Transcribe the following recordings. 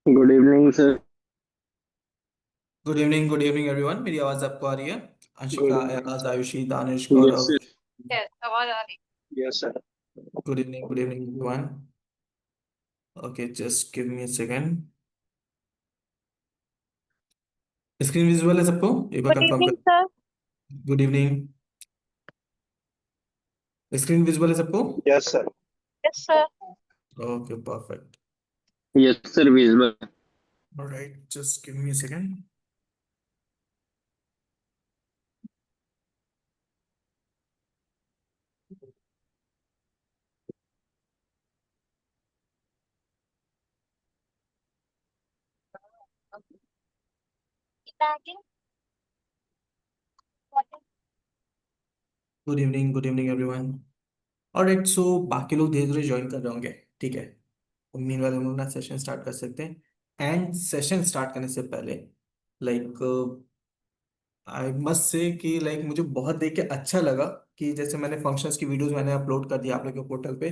Good evening sir. Good evening everyone. मेरी आवाज आपको आ रही है? Good Anshika, evening Ayaz, sir. Ayushi, Danish, yes Gaurav. Sir. Yes आवाज आ रही। Yes sir. Good evening everyone. Okay, just give me a second. Screen visual है सबको? एक बार गुड कंफर्म इवनिंग कर। Sir. Good evening. Screen visual है सबको? Yes sir. Yes sir. Okay, perfect. Yes sir visual. Alright, just give me a second. Good evening everyone. Alright, सो बाकी लोग धीरे धीरे ज्वाइन कर रहे होंगे। ठीक है, उम्मीद वाले हम लोग ना सेशन स्टार्ट कर सकते हैं। एंड सेशन स्टार्ट करने से पहले लाइक आई मस्ट से कि लाइक मुझे बहुत देख के अच्छा लगा कि जैसे मैंने फंक्शंस की वीडियोस मैंने अपलोड कर दी आप लोगों के पोर्टल पे,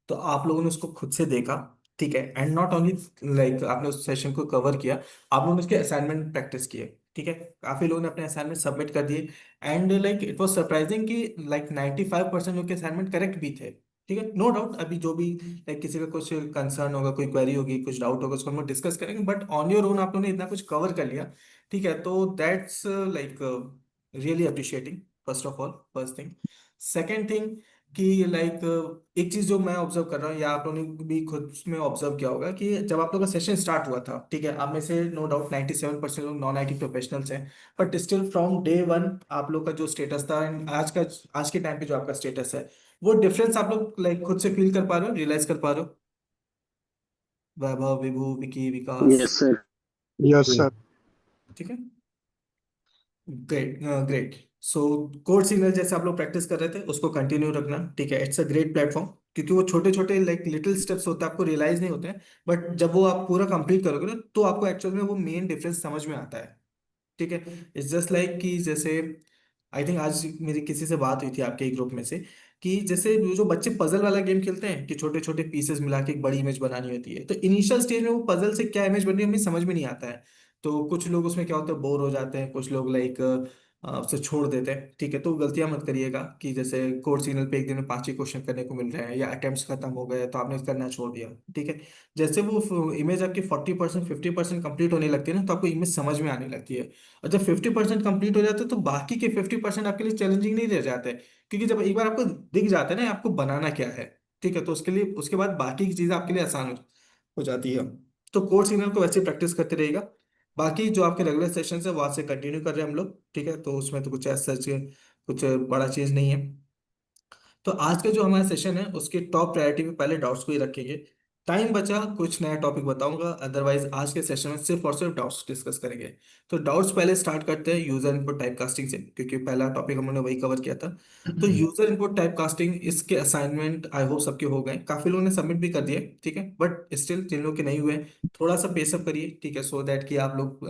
तो आप लोगों ने उसको खुद से देखा। ठीक है, एंड नॉट ओनली लाइक आपने उस सेशन को कवर किया, आप लोगों ने उसके असाइनमेंट प्रैक्टिस किए। ठीक है, काफी लोगों ने अपने असाइनमेंट सबमिट कर दिए। And like it was surprising कि लाइक 95% लोग के असाइनमेंट करेक्ट भी थे। ठीक है, नो डाउट अभी जो भी लाइक किसी का कुछ कंसर्न होगा, कोई क्वेरी होगी, कुछ डाउट होगा, उसको हम लोग डिस्कस करेंगे, बट ऑन योर ओन आप लोगों ने इतना कुछ कवर कर लिया। ठीक है, तो that's like really appreciating. First of all, first thing. Second thing कि लाइक एक चीज जो मैं ऑब्जर्व कर रहा हूँ या आप लोगों ने भी खुद में ऑब्जर्व किया होगा कि जब आप लोग का सेशन स्टार्ट हुआ था, ठीक है, आप में से नो डाउट 97% लोग नॉन आईटी प्रोफेशनल्स हैं। But still from day one आप लोग का जो स्टेटस था एंड आज के टाइम पे जो आपका स्टेटस है, वो डिफरेंस आप लोग लाइक खुद से फील कर पा रहे हो, रियलाइज कर पा रहे हो? Vaibhav, Vibhu, Vicky, Vikas. Yes sir. Yes sir. ठीक है, great great. So code signal जैसे आप लोग प्रैक्टिस कर रहे थे उसको कंटिन्यू रखना। ठीक है, इट्स अ ग्रेट प्लेटफॉर्म, क्योंकि वो छोटे छोटे लाइक लिटिल स्टेप्स होते हैं, आपको रियलाइज नहीं होते हैं, बट जब वो आप पूरा कंप्लीट करोगे ना तो आपको एक्चुअल में वो मेन डिफरेंस समझ में आता है। ठीक है, इट्स जस्ट लाइक कि जैसे आई थिंक आज मेरी किसी से बात हुई थी आपके ग्रुप में से, कि जैसे जो बच्चे पजल वाला गेम खेलते हैं कि छोटे छोटे पीसेस मिला के एक बड़ी इमेज बनानी होती है, तो इनिशियल स्टेज में वो पजल से क्या इमेज बन रही है हमें समझ में नहीं आता है। तो कुछ लोग उसमें क्या होता है, बोर हो जाते हैं, कुछ लोग लाइक उसे छोड़ देते हैं। ठीक है, तो गलतियां मत करिएगा कि जैसे कोड सिग्नल पे एक दिन में 5 ही क्वेश्चन करने को मिल रहे हैं या अटेम्प्ट्स खत्म हो गए तो आपने करना छोड़ दिया। ठीक है, जैसे वो इमेज आपकी 40% 50% कंप्लीट होने लगती है ना, तो आपको इमेज समझ में आने लगती है। और जब 50% कंप्लीट हो जाता है तो बाकी के 50% आपके लिए चैलेंजिंग नहीं रह जाते, क्योंकि जब एक बार आपको दिख जाता है ना आपको बनाना क्या है, ठीक है, तो उसके लिए उसके बाद बाकी की चीजें आपके लिए आसान हो जाती है। तो कोड सिग्नल को वैसे प्रैक्टिस करते रहेगा। बाकी जो आपके रेगुलर सेशन है वहां से कंटिन्यू कर रहे हैं हम लोग। ठीक है, तो उसमें तो कुछ ऐसा कुछ बड़ा चीज नहीं है। तो आज का जो हमारा सेशन है उसके टॉप प्रायोरिटी में पहले डाउट्स को ही रखेंगे। टाइम बचा कुछ नया टॉपिक बताऊंगा, अदरवाइज आज के सेशन में सिर्फ और सिर्फ डाउट्स डिस्कस करेंगे। तो डाउट्स पहले स्टार्ट करते हैं यूजर इनपुट टाइप कास्टिंग से, क्योंकि पहला टॉपिक हमने वही कवर किया था। तो यूजर इनपुट टाइप कास्टिंग इसके असाइनमेंट आई होप सबके हो गए, काफी लोगों ने सबमिट भी कर दिए। ठीक है, बट स्टिल जिन लोगों के नहीं हुए थोड़ा सा पेसअप करिए। ठीक है, सो दैट कि आप लोग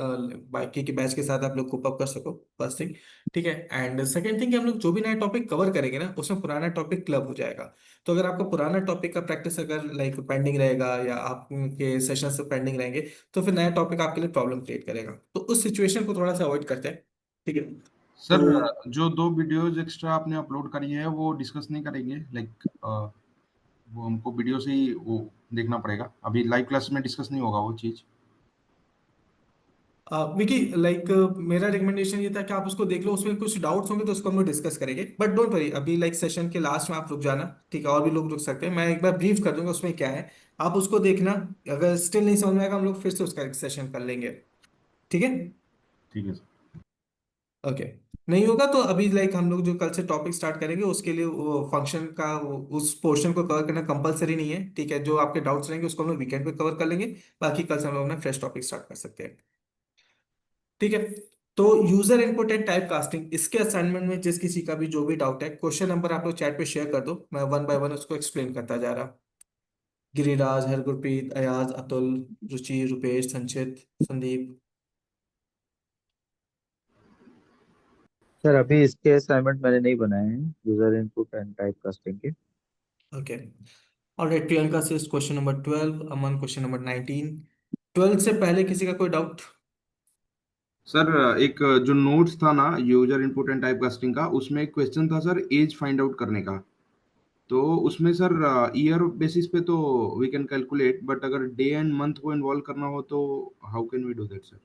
बाकी के बैच के साथ आप लोग कोप अप कर सको, फर्स्ट थिंग। ठीक है, एंड सेकेंड थिंग कि हम लोग जो भी नया टॉपिक कवर करेंगे ना उसमें पुराना टॉपिक क्लब हो जाएगा। तो अगर आपका पुराना टॉपिक का प्रैक्टिस अगर लाइक पेंडिंग रहेगा या आपके सेशन से पेंडिंग रहेंगे, तो फिर नया टॉपिक आपके लिए प्रॉब्लम क्रिएट करेगा, तो उस सिचुएशन को थोड़ा सा अवॉइड करते हैं। ठीक है, सर, तो जो 2 वीडियोस एक्स्ट्रा आपने अपलोड करी है वो डिस्कस नहीं करेंगे? वो हमको वीडियो से ही वो देखना पड़ेगा, अभी लाइव क्लास में डिस्कस नहीं होगा वो चीज़। विकी लाइक मेरा रिकमेंडेशन ये था कि आप उसको देख लो, उसमें कुछ डाउट्स होंगे तो उसको हम लोग डिस्कस करेंगे, बट डोंट वरी अभी लाइक सेशन के लास्ट में आप रुक जाना। ठीक है, और भी लोग रुक सकते हैं, मैं एक बार ब्रीफ कर दूंगा उसमें क्या है, आप उसको देखना। अगर स्टिल नहीं समझ में आएगा हम लोग फिर से उसका एक सेशन कर लेंगे। ठीक है, ठीक है सर। ओके। नहीं होगा तो अभी लाइक हम लोग जो कल से टॉपिक स्टार्ट करेंगे उसके लिए वो फंक्शन का उस पोर्शन को कवर करना कंपलसरी नहीं है। ठीक है, जो आपके डाउट्स रहेंगे उसको हम लोग वीकेंड पे कवर कर लेंगे, बाकी कल से हम लोग अपना फ्रेश टॉपिक स्टार्ट कर सकते हैं। ठीक है, तो user input and type casting इसके असाइनमेंट में जिस किसी का भी जो भी डाउट है, क्वेश्चन नंबर आप लोग चैट पे शेयर कर दो, मैं वन बाय वन उसको एक्सप्लेन करता जा रहा। गिरिराज, हरगुरप्रीत, अयाज, अतुल, रुचि, रुपेश, संचित, संदीप। सर अभी इसके असाइनमेंट मैंने नहीं बनाए हैं, user input and type casting के। ओके, ऑलराइट, प्रियंका से क्वेश्चन नंबर 12, अमन क्वेश्चन नंबर 19, 12 से पहले किसी का कोई डाउट? सर एक जो नोट्स था ना user input and type casting का, उसमें एक क्वेश्चन था सर एज फाइंड आउट करने का। तो उसमें सर ईयर बेसिस पे तो वी कैन कैलकुलेट, बट अगर डे एंड मंथ को इन्वॉल्व करना हो तो how can we do that sir?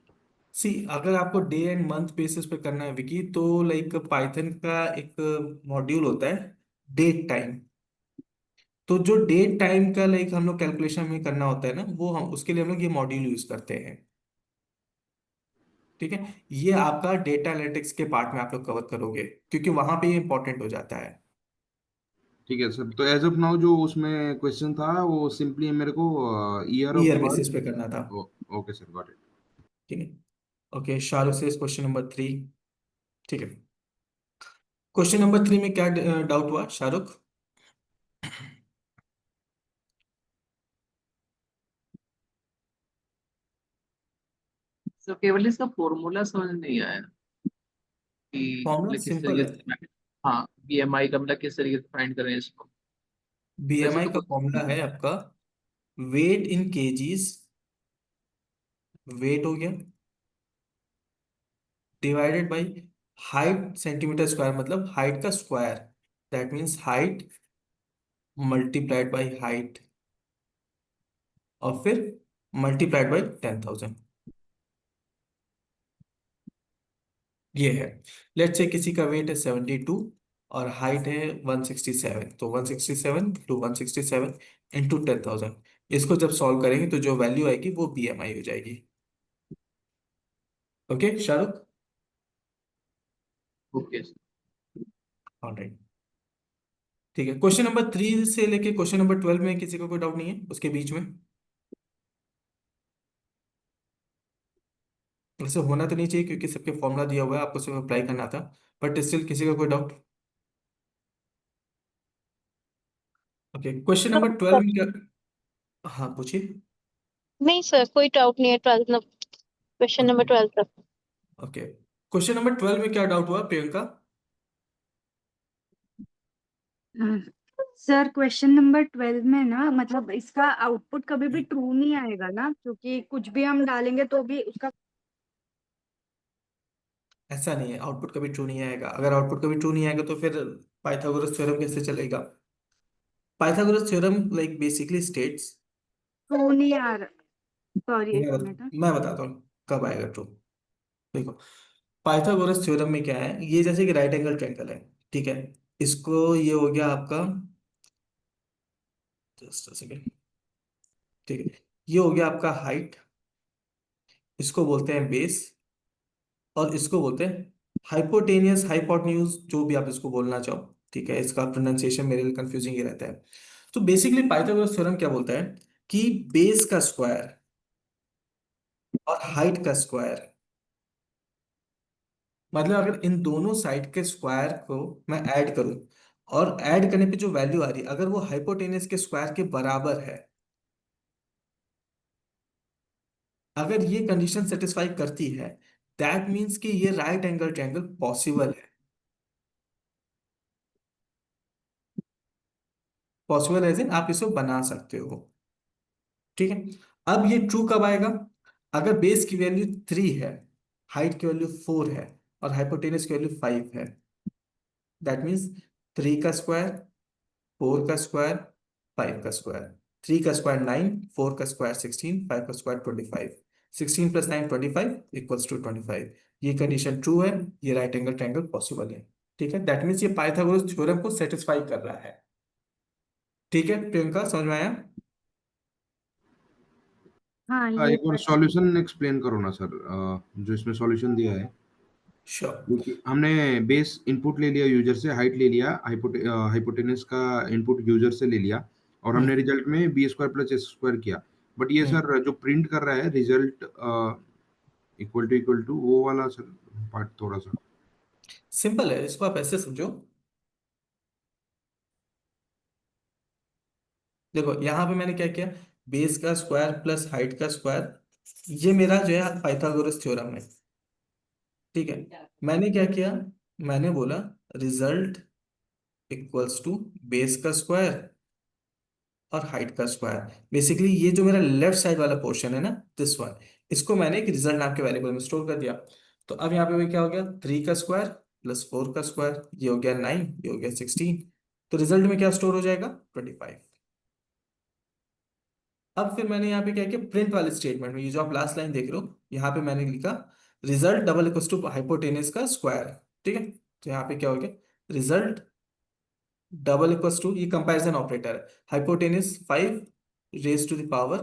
See, अगर आपको डे एंड मंथ बेसिस पे करना है विकी, तो लाइक पाइथन का एक मॉड्यूल होता है डेट टाइम। तो जो डेट टाइम का लाइक हम लोग कैलकुलेशन में करना होता है ना, वो हम उसके लिए हम लोग ये मॉड्यूल यूज करते हैं। ठीक है, ये आपका डेटा एनालिटिक्स के पार्ट में आप लोग कवर करोगे, क्योंकि वहां पे ये इंपॉर्टेंट हो जाता है। ठीक है सर, तो एज ऑफ नाउ जो उसमें क्वेश्चन था वो सिंपली मेरे को year of year basis birth. पे करना था। Okay sir, got it. ठीक है। ओके, शाहरुख से क्वेश्चन नंबर 3। ठीक है, क्वेश्चन नंबर 3 में क्या डाउट हुआ शाहरुख? तो केवल इसका फॉर्मूला समझ नहीं आया कि फॉर्मूला मतलब किस सिंपल तरीके है। से। हाँ, बीएमआई का मतलब किस तरीके से फाइंड करें इसको। वैसे बीएमआई तो का फॉर्मूला है आपका वेट इन केजीज, वेट हो गया, divided by height centimetre square, मतलब हाइट का square. That means height multiplied by height, और फिर मल्टीप्लाइड बाई 10,000। ये है। लेट्स से किसी का वेट है 72 और हाइट है 167, तो 167 टू 167 इंटू 10,000। इसको जब सॉल्व करेंगे तो जो वैल्यू आएगी वो बीएमआई हो जाएगी। ओके शाहरुख? ओके। ऑलराइट, ठीक है। क्वेश्चन नंबर 3 से लेके क्वेश्चन नंबर 12 में किसी को कोई डाउट नहीं है उसके बीच में? वैसे होना तो नहीं चाहिए, क्योंकि सबके फॉर्मूला दिया हुआ है, आपको सिर्फ अप्लाई करना था। बट स्टिल किसी का कोई डाउट? ओके, क्वेश्चन नंबर 12 में क्या? हाँ पूछिए। नहीं सर, कोई डाउट नहीं है 12 क्वेश्चन नंबर ओके। 12 तक। ओके, क्वेश्चन नंबर 12 में क्या डाउट हुआ प्रियंका? सर क्वेश्चन नंबर 12 में ना, मतलब इसका आउटपुट कभी भी ट्रू नहीं आएगा ना, क्योंकि कुछ भी हम डालेंगे तो भी उसका। ऐसा नहीं है, आउटपुट कभी ट्रू नहीं आएगा। अगर आउटपुट कभी ट्रू नहीं आएगा तो फिर पाइथागोरस थ्योरम कैसे चलेगा? Pythagoras theorem like basically states. True नहीं आ रहा, सॉरी मैं एक बत, मिनट। मैं बताता हूँ कब आएगा ट्रू। देखो, पाइथागोरस थ्योरम में क्या है, ये जैसे कि राइट एंगल ट्रायंगल है। ठीक है, इसको ये हो गया आपका, जस्ट अ सेकेंड। ठीक है, ये हो गया आपका हाइट, इसको बोलते हैं बेस, और इसको बोलते हैं हाइपोटेनियस, हाइपोटेन्यूज, जो भी आप इसको बोलना चाहो। ठीक है, इसका प्रोनाउंसिएशन मेरे लिए कंफ्यूजिंग ही रहता है। तो बेसिकली पाइथागोरस थ्योरम क्या बोलता है कि बेस का स्क्वायर और हाइट का स्क्वायर, मतलब अगर इन दोनों साइड के स्क्वायर को मैं ऐड करूं, और ऐड करने पे जो वैल्यू आ रही है अगर वो हाइपोटेनस के स्क्वायर के बराबर है, अगर ये कंडीशन सेटिस्फाई करती है, दैट मीन्स कि ये राइट एंगल ट्रायंगल पॉसिबल है। पॉसिबल एज इन आप इसे बना सकते हो। ठीक है, अब ये ट्रू कब आएगा? अगर बेस की वैल्यू 3 है, हाइट की वैल्यू 4 है, और हाइपोटेनस की वैल्यू 5 है। दैट मीन्स 3 का स्क्वायर, 4 का स्क्वायर, 5 का स्क्वायर। 3 का स्क्वायर 9, 4 का स्क्वायर 16, 5 का स्क्वायर 25। 16 plus 9 25 equals to 25। ये कंडीशन ट्रू है, ये राइट एंगल ट्रायंगल पॉसिबल है। ठीक है, दैट मीन्स ये पाइथागोरस थ्योरम को सेटिस्फाई कर रहा है। ठीक है प्रियंका, समझ में आया? हाँ ये एक बार पता है। सॉल्यूशन एक्सप्लेन करो ना सर, जो इसमें सॉल्यूशन दिया है। श्योर। क्योंकि हमने बेस इनपुट ले लिया यूजर से, हाइट ले लिया, हाइपोटेनस का इनपुट यूजर से ले लिया, और हमने हम्म। रिजल्ट में b square plus s square किया। बट ये हम्म। सर जो प्रिंट कर रहा है रिजल्ट इक्वल टू वो वाला सर पार्ट थोड़ा सा। सिंपल है, इसको आप ऐसे समझो। देखो यहाँ पे मैंने क्या किया, बेस का स्क्वायर प्लस हाइट का स्क्वायर, ये मेरा जो है पाइथागोरस थ्योरम है। ठीक है, मैंने क्या किया, मैंने बोला रिजल्ट इक्वल्स टू बेस का स्क्वायर और हाइट का स्क्वायर। बेसिकली ये जो मेरा लेफ्ट साइड वाला पोर्शन है ना, दिस वन, इसको मैंने एक रिजल्ट नाम के वेरिएबल में स्टोर कर दिया। तो अब यहाँ पे वही क्या हो गया, 3 का स्क्वायर प्लस 4 का स्क्वायर, ये हो गया 9, ये हो गया 16। तो रिजल्ट में क्या स्टोर हो जाएगा, 25। अब फिर मैंने यहाँ पे क्या किया, प्रिंट वाले स्टेटमेंट में ये जो आप लास्ट लाइन देख रहे हो, यहाँ पे मैंने लिखा result double equal to hypotenuse का स्क्वायर। ठीक है, तो यहाँ पे क्या हो गया, रिजल्ट डबल इक्वल टू, ये कंपैरिजन ऑपरेटर है, hypotenuse 5 raise to the power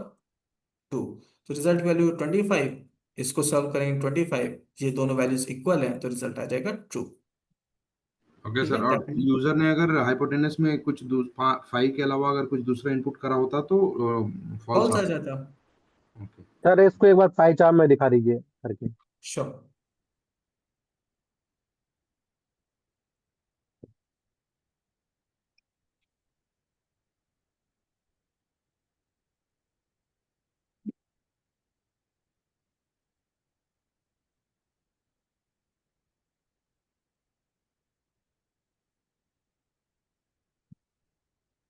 2। तो रिजल्ट वैल्यू 25, इसको सॉल्व करेंगे 25, ये दोनों वैल्यूज इक्वल हैं, तो रिजल्ट आ जाएगा ट्रू। ओके ठीक सर, है, और डेफिनेटली। यूजर ने अगर हाइपोटेनस में कुछ 5 के अलावा अगर कुछ दूसरा इनपुट करा होता तो फॉल्स फॉल्स आ आता। जाता। ओके सर इसको एक बार पाई चार्ट में दिखा दीजिए करके। श्योर।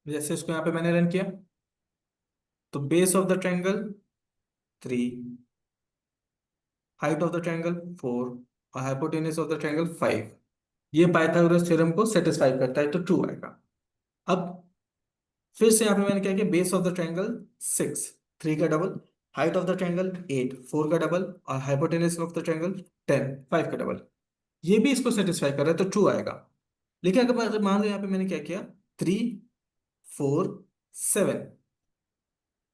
जैसे इसको यहाँ पे मैंने रन किया, तो base of the triangle 3, height of the triangle 4 और हाइपोटेनस ऑफ द ट्रायंगल 5, ये पाइथागोरस थ्योरम को सेटिस्फाई करता है, तो ट्रू आएगा। अब फिर से यहाँ पे मैंने क्या किया, बेस ऑफ द ट्रायंगल 6, 3 का double, height of the triangle 8, 4 का डबल और हाइपोटेनस ऑफ द ट्रायंगल 10, 5 का डबल, ये भी इसको सेटिस्फाई कर रहा है, तो ट्रू आएगा। लेकिन अगर मान लो यहाँ पे मैंने क्या किया, 3, 4, 7,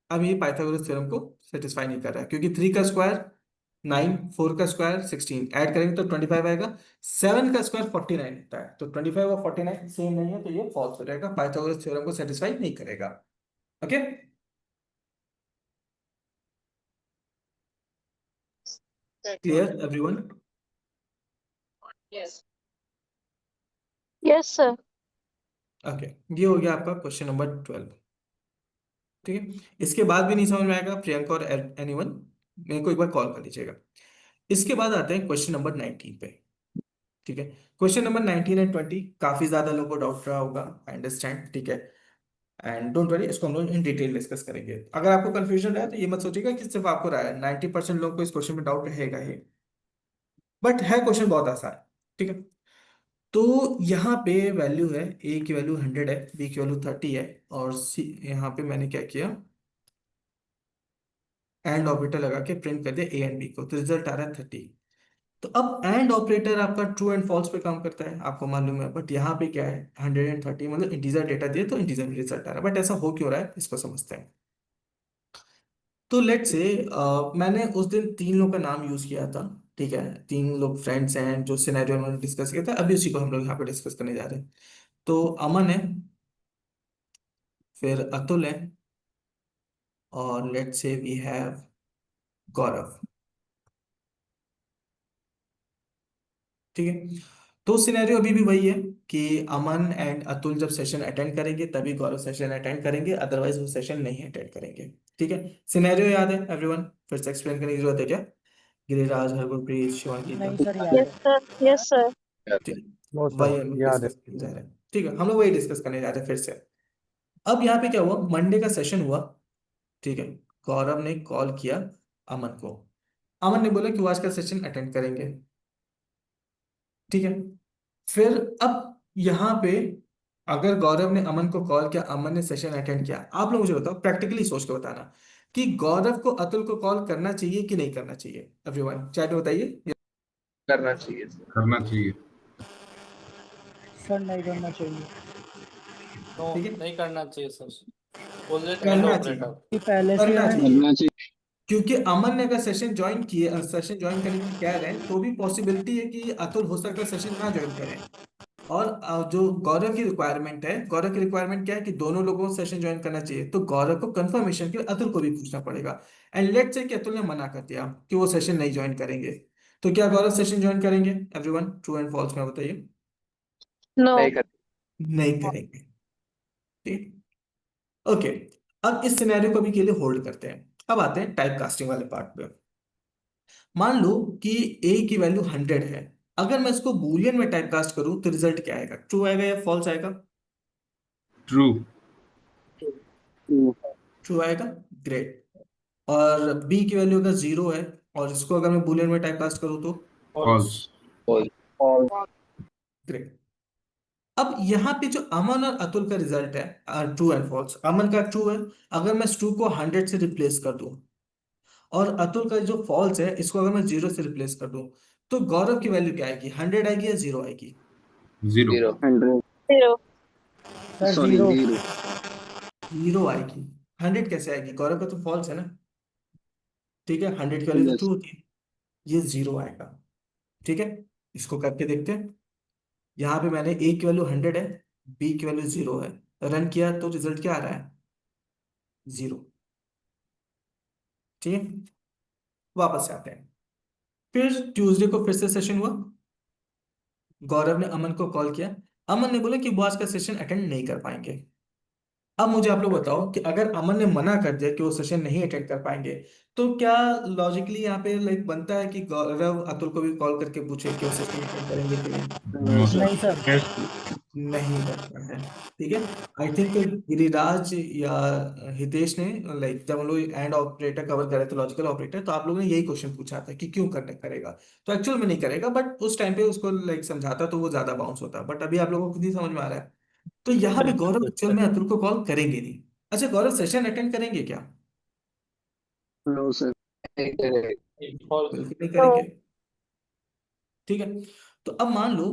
अब ये पाइथागोरस थ्योरम को सेटिस्फाई नहीं कर रहा है, क्योंकि 3 का स्क्वायर 9, 4 का स्क्वायर 16, ऐड करेंगे तो 25 आएगा, 7 का स्क्वायर 49 होता है, तो 25 और 49 सेम नहीं है, तो ये फॉल्स हो जाएगा, पाइथागोरस थ्योरम को सेटिस्फाई नहीं करेगा। Okay, clear everyone? Yes sir. Okay, ये हो गया आपका क्वेश्चन नंबर 12। ठीक है, इसके बाद भी नहीं समझ में आएगा प्रियंका और एनीवन, मेरे को एक बार कॉल कर लीजिएगा। इसके बाद आते हैं क्वेश्चन नंबर 19 पे। ठीक है, क्वेश्चन नंबर 19 एंड 20 काफी ज्यादा लोगों को डाउट रहा होगा, आई अंडरस्टैंड। ठीक है, एंड डोंट वरी, इसको हम लोग इन डिटेल डिस्कस करेंगे। अगर आपको कंफ्यूजन रहा है तो ये मत सोचिएगा कि सिर्फ आपको रहा है, 90% लोगों को इस क्वेश्चन में डाउट रहेगा ही, बट है क्वेश्चन बहुत आसान। ठीक है, तो यहाँ पे वैल्यू है, ए की वैल्यू 100 है, बी की वैल्यू 30 है, और सी, यहाँ पे मैंने क्या किया, एंड ऑपरेटर लगा के प्रिंट कर दिया ए एंड बी को, तो रिजल्ट आ रहा है 30। तो अब एंड ऑपरेटर आपका ट्रू एंड फॉल्स पे काम करता है, आपको मालूम है, बट यहाँ पे क्या है, 130, मतलब इंटीजर डेटा दिया तो इंटीजर में रिजल्ट आ रहा है, बट ऐसा हो क्यों रहा है इसको समझते हैं। तो लेट से मैंने उस दिन 3 लोग का नाम यूज किया था। ठीक है, 3 लोग फ्रेंड्स हैं जो सिनेरियो उन्होंने डिस्कस किया था, अभी उसी को हम लोग यहाँ पे डिस्कस करने जा रहे हैं। तो अमन है, फिर अतुल है, और लेट से वी हैव गौरव। ठीक है, तो सिनेरियो अभी भी वही है कि अमन एंड अतुल जब सेशन अटेंड करेंगे तभी गौरव सेशन अटेंड करेंगे, अदरवाइज वो सेशन नहीं अटेंड करेंगे। ठीक है, सिनेरियो याद है एवरीवन, फिर से एक्सप्लेन करने की जरूरत है क्या? गिरिराज, हरगुरप्रीत, शिवांगी, नहीं सर, याद यस है। Sir, yes sir. ठीक है, नो वही सर हम लोग याद है। डिस्कस करने जा रहे हैं। ठीक है, हम लोग वही डिस्कस करने जा रहे हैं फिर से। अब यहाँ पे क्या हुआ, मंडे का सेशन हुआ। ठीक है, गौरव ने कॉल किया अमन को, अमन ने बोला कि वो आज का सेशन अटेंड करेंगे। ठीक है, फिर अब यहाँ पे अगर गौरव ने अमन को कॉल किया, अमन ने सेशन अटेंड किया, आप लोग मुझे बताओ, प्रैक्टिकली सोच के बताना कि गौरव को अतुल को कॉल करना चाहिए कि नहीं करना चाहिए। एवरीवन चैट में बताइए। करना चाहिए। करना चाहिए। सर नहीं करना चाहिए। नो, ठीक है, नहीं करना चाहिए सर। बोल देते एंड करना चाहिए, ऑपरेटर। कि पहले से करना है। चाहिए, करना चाहिए। क्योंकि अमन ने अगर सेशन ज्वाइन किए, सेशन ज्वाइन करने को कह रहे हैं, तो भी पॉसिबिलिटी है कि अतुल हो सकता है सेशन ना ज्वाइन करें। और जो गौरव की रिक्वायरमेंट है, गौरव की रिक्वायरमेंट क्या है कि दोनों लोगों को सेशन ज्वाइन करना चाहिए, तो गौरव को कंफर्मेशन के लिए अतुल को भी पूछना पड़ेगा। एंड लेट से कि अतुल ने मना कर दिया कि वो सेशन नहीं ज्वाइन करेंगे, तो क्या गौरव सेशन ज्वाइन करेंगे? एवरीवन ट्रू एंड फॉल्स में बताइए। नो। नहीं कर। नहीं करेंगे। ठीक, ओके, अब इस सिनेरियो को भी के लिए होल्ड करते हैं। अब आते हैं टाइप कास्टिंग वाले पार्ट पे। मान लो कि ए की वैल्यू 100 है, अगर मैं इसको बूलियन में टाइप कास्ट करूं तो रिजल्ट क्या आएगा, ट्रू आएगा या फॉल्स आएगा? ट्रू। ट्रू आएगा। ग्रेट। और बी की वैल्यू अगर 0 है और इसको अगर मैं बुलियन में टाइप कास्ट करूँ तो फॉल्स। ग्रेट। अब यहाँ पे जो अमन और अतुल का रिजल्ट है ट्रू एंड फॉल्स, अमन का ट्रू है अगर मैं ट्रू को 100 से रिप्लेस कर दूं, और अतुल का जो फॉल्स है इसको अगर मैं 0 से रिप्लेस कर दूं, तो गौरव की वैल्यू क्या आएगी, 100 आएगी या 0 आएगी? 0। 0 सर जीरो। 0 आएगी। 100 कैसे आएगी, गौरव का तो फॉल्स है ना। ठीक है, 100 की वैल्यू तो ट्रू होती है, ये 0 आएगा। ठीक है, इसको करके देखते हैं। यहाँ पे मैंने ए की वैल्यू 100 है, बी की वैल्यू 0 है, रन किया तो रिजल्ट क्या आ रहा है, 0। ठीक है, वापस से आते हैं। फिर ट्यूसडे को फिर से सेशन हुआ, गौरव ने अमन को कॉल किया, अमन ने बोला कि वो आज का सेशन अटेंड नहीं कर पाएंगे। अब मुझे आप लोग बताओ कि अगर अमन ने मना कर दिया कि वो सेशन नहीं अटेंड कर पाएंगे, तो क्या लॉजिकली यहाँ पे लाइक बनता है कि गौरव अतुल को भी कॉल करके पूछे कि वो सेशन अटेंड करेंगे कि नहीं? No sir. नहीं सर। नहीं करता है। ठीक है, आई थिंक गिरिराज या हितेश ने, लाइक जब हम लोग एंड ऑपरेटर कवर कर रहे थे, लॉजिकल ऑपरेटर, तो आप लोगों ने यही क्वेश्चन पूछा था कि क्यों करने करेगा, तो एक्चुअल में नहीं करेगा, बट उस टाइम पे उसको लाइक समझाता तो वो ज्यादा बाउंस होता, बट अभी आप लोगों को खुद ही समझ में आ रहा है। तो यहाँ पे गौरव एक्चुअल में अतुल को कॉल करेंगे नहीं। अच्छा, गौरव सेशन अटेंड करेंगे क्या? फॉल्स। बिल्कुल नहीं तो करेंगे। ठीक है, तो अब मान लो,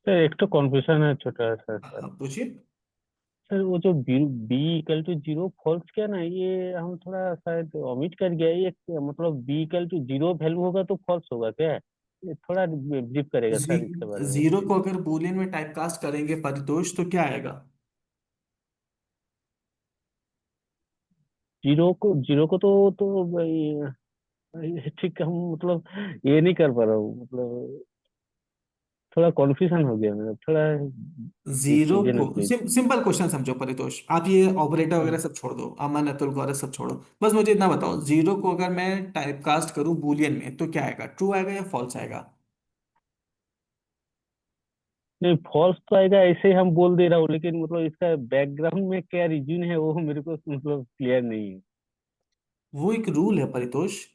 सर एक तो कॉन्फ्यूजन है छोटा सा सर। आप पूछिए। सर वो जो b b equal to zero false क्या ना, ये हम थोड़ा शायद ओमिट कर गया ये, मतलब b equal to zero value होगा तो फॉल्स होगा क्या? ये थोड़ा ब्रीफ करेगा जी, सर इसके बारे में। जीरो को अगर बूलियन में टाइपकास्ट करेंगे परितोष तो क्या आएगा? जीरो को तो भाई ठीक हम मतलब ये नहीं कर पा रहा हूँ, मतलब थोड़ा कॉन्फ्यूजन हो गया मेरा थोड़ा। जीरो कीजिए ना को प्लीज। सिंपल क्वेश्चन समझो परितोष, आप ये ऑपरेटर वगैरह सब छोड़ दो, अमन अतुल गौरव सब छोड़ो, बस मुझे इतना बताओ, जीरो को अगर मैं टाइपकास्ट करूं बूलियन में तो क्या आएगा, ट्रू आएगा या फॉल्स आएगा? नहीं फॉल्स तो आएगा, ऐसे ही हम बोल दे रहा हूँ, लेकिन मतलब इसका बैकग्राउंड में क्या रीजन है वो मेरे को मतलब क्लियर नहीं है। वो एक रूल है परितोष,